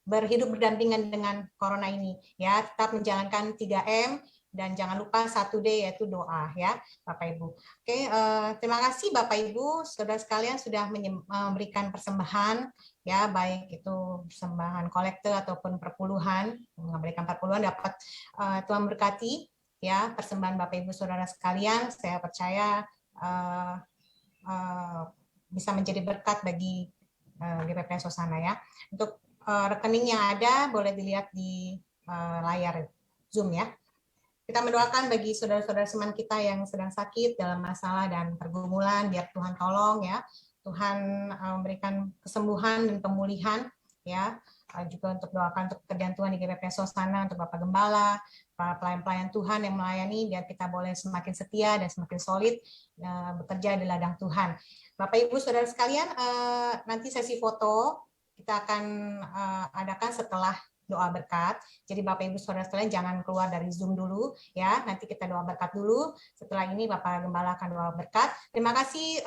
berhidup berdampingan dengan corona ini ya, tetap menjalankan 3M. Dan jangan lupa 1D yaitu doa ya Bapak Ibu. Oke, terima kasih Bapak Ibu, saudara sekalian sudah memberikan persembahan ya, baik itu persembahan kolektor ataupun perpuluhan. Memberikan perpuluhan dapat Tuhan berkati ya persembahan Bapak Ibu saudara sekalian. Saya percaya bisa menjadi berkat bagi GPP Sosana ya. Untuk rekening yang ada boleh dilihat di layar Zoom ya. Kita mendoakan bagi saudara-saudara seman kita yang sedang sakit dalam masalah dan pergumulan, biar Tuhan tolong ya, Tuhan memberikan kesembuhan dan pemulihan ya. Juga untuk doakan untuk pekerjaan Tuhan di GPP Sosana, untuk Bapak Gembala, para pelayan-pelayan Tuhan yang melayani, biar kita boleh semakin setia dan semakin solid bekerja di ladang Tuhan. Bapak Ibu saudara sekalian, nanti sesi foto kita akan adakan setelah doa berkat. Jadi Bapak Ibu saudara sekalian jangan keluar dari Zoom dulu ya. Nanti kita doa berkat dulu. Setelah ini Bapak Gembala akan doa berkat. Terima kasih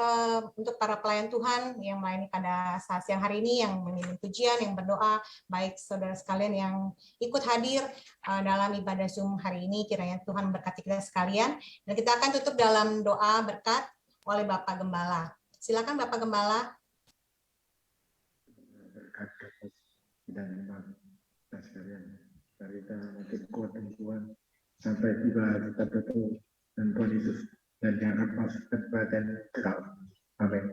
untuk para pelayan Tuhan yang melayani pada saat siang hari ini, yang mengirim pujian, yang berdoa, baik saudara sekalian yang ikut hadir dalam ibadah Zoom hari ini. Kiranya Tuhan memberkati kita sekalian. Dan kita akan tutup dalam doa berkat oleh Bapak Gembala. Silakan Bapak Gembala. Berkat dan sekalian, kita makin kuat dan Tuhan sampai tiba kita bertemu dan Tuhan Yesus, dan jangan masukkan badan kekal. Amin.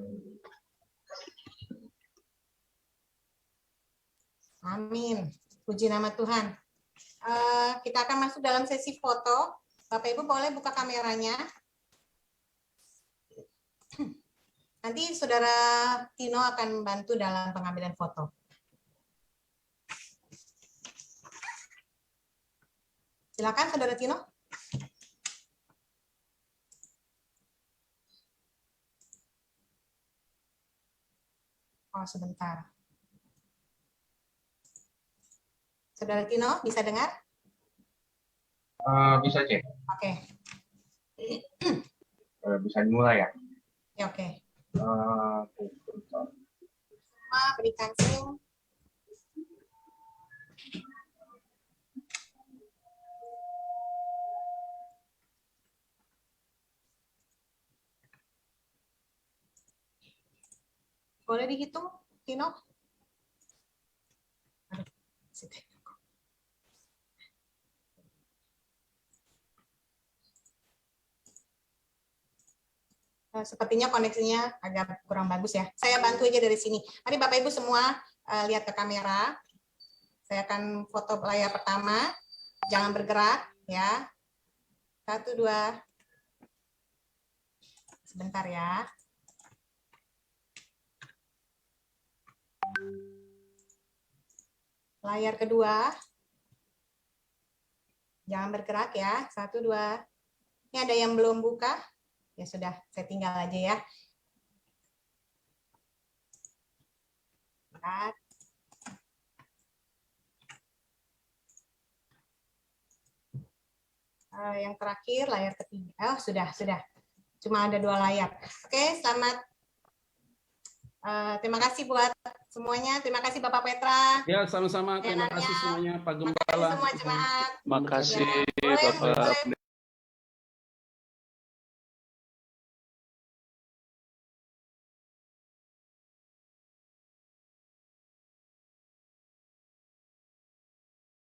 Amin. Puji nama Tuhan. Kita akan masuk dalam sesi foto. Bapak Ibu boleh buka kameranya. Nanti Saudara Tino akan membantu dalam pengambilan foto. Silakan Saudara Tino. Oh, sebentar. Saudara Tino, bisa dengar? Bisa, Cek. Oke. Bisa dimulai ya? Ya, oke. Bentar. Berikan Zoom. Boleh dihitung, Tino? Sepertinya koneksinya agak kurang bagus ya. Saya bantu aja dari sini. Mari Bapak Ibu semua lihat ke kamera. Saya akan foto layar pertama. Jangan bergerak ya. 1, 2. Sebentar ya. layar kedua. Jangan bergerak ya. 1, 2. Ini ada yang belum buka? Ya sudah, saya tinggal aja ya. Bentar. Yang terakhir layar ketiga. Oh, sudah. Cuma ada 2 layar. Oke, selamat. Terima kasih buat semuanya. Terima kasih Bapak Petra. Ya, sama-sama. Terima kasih semuanya Pak Gembala. Terima kasih semua jemaat. Makasih Ya, Bapak.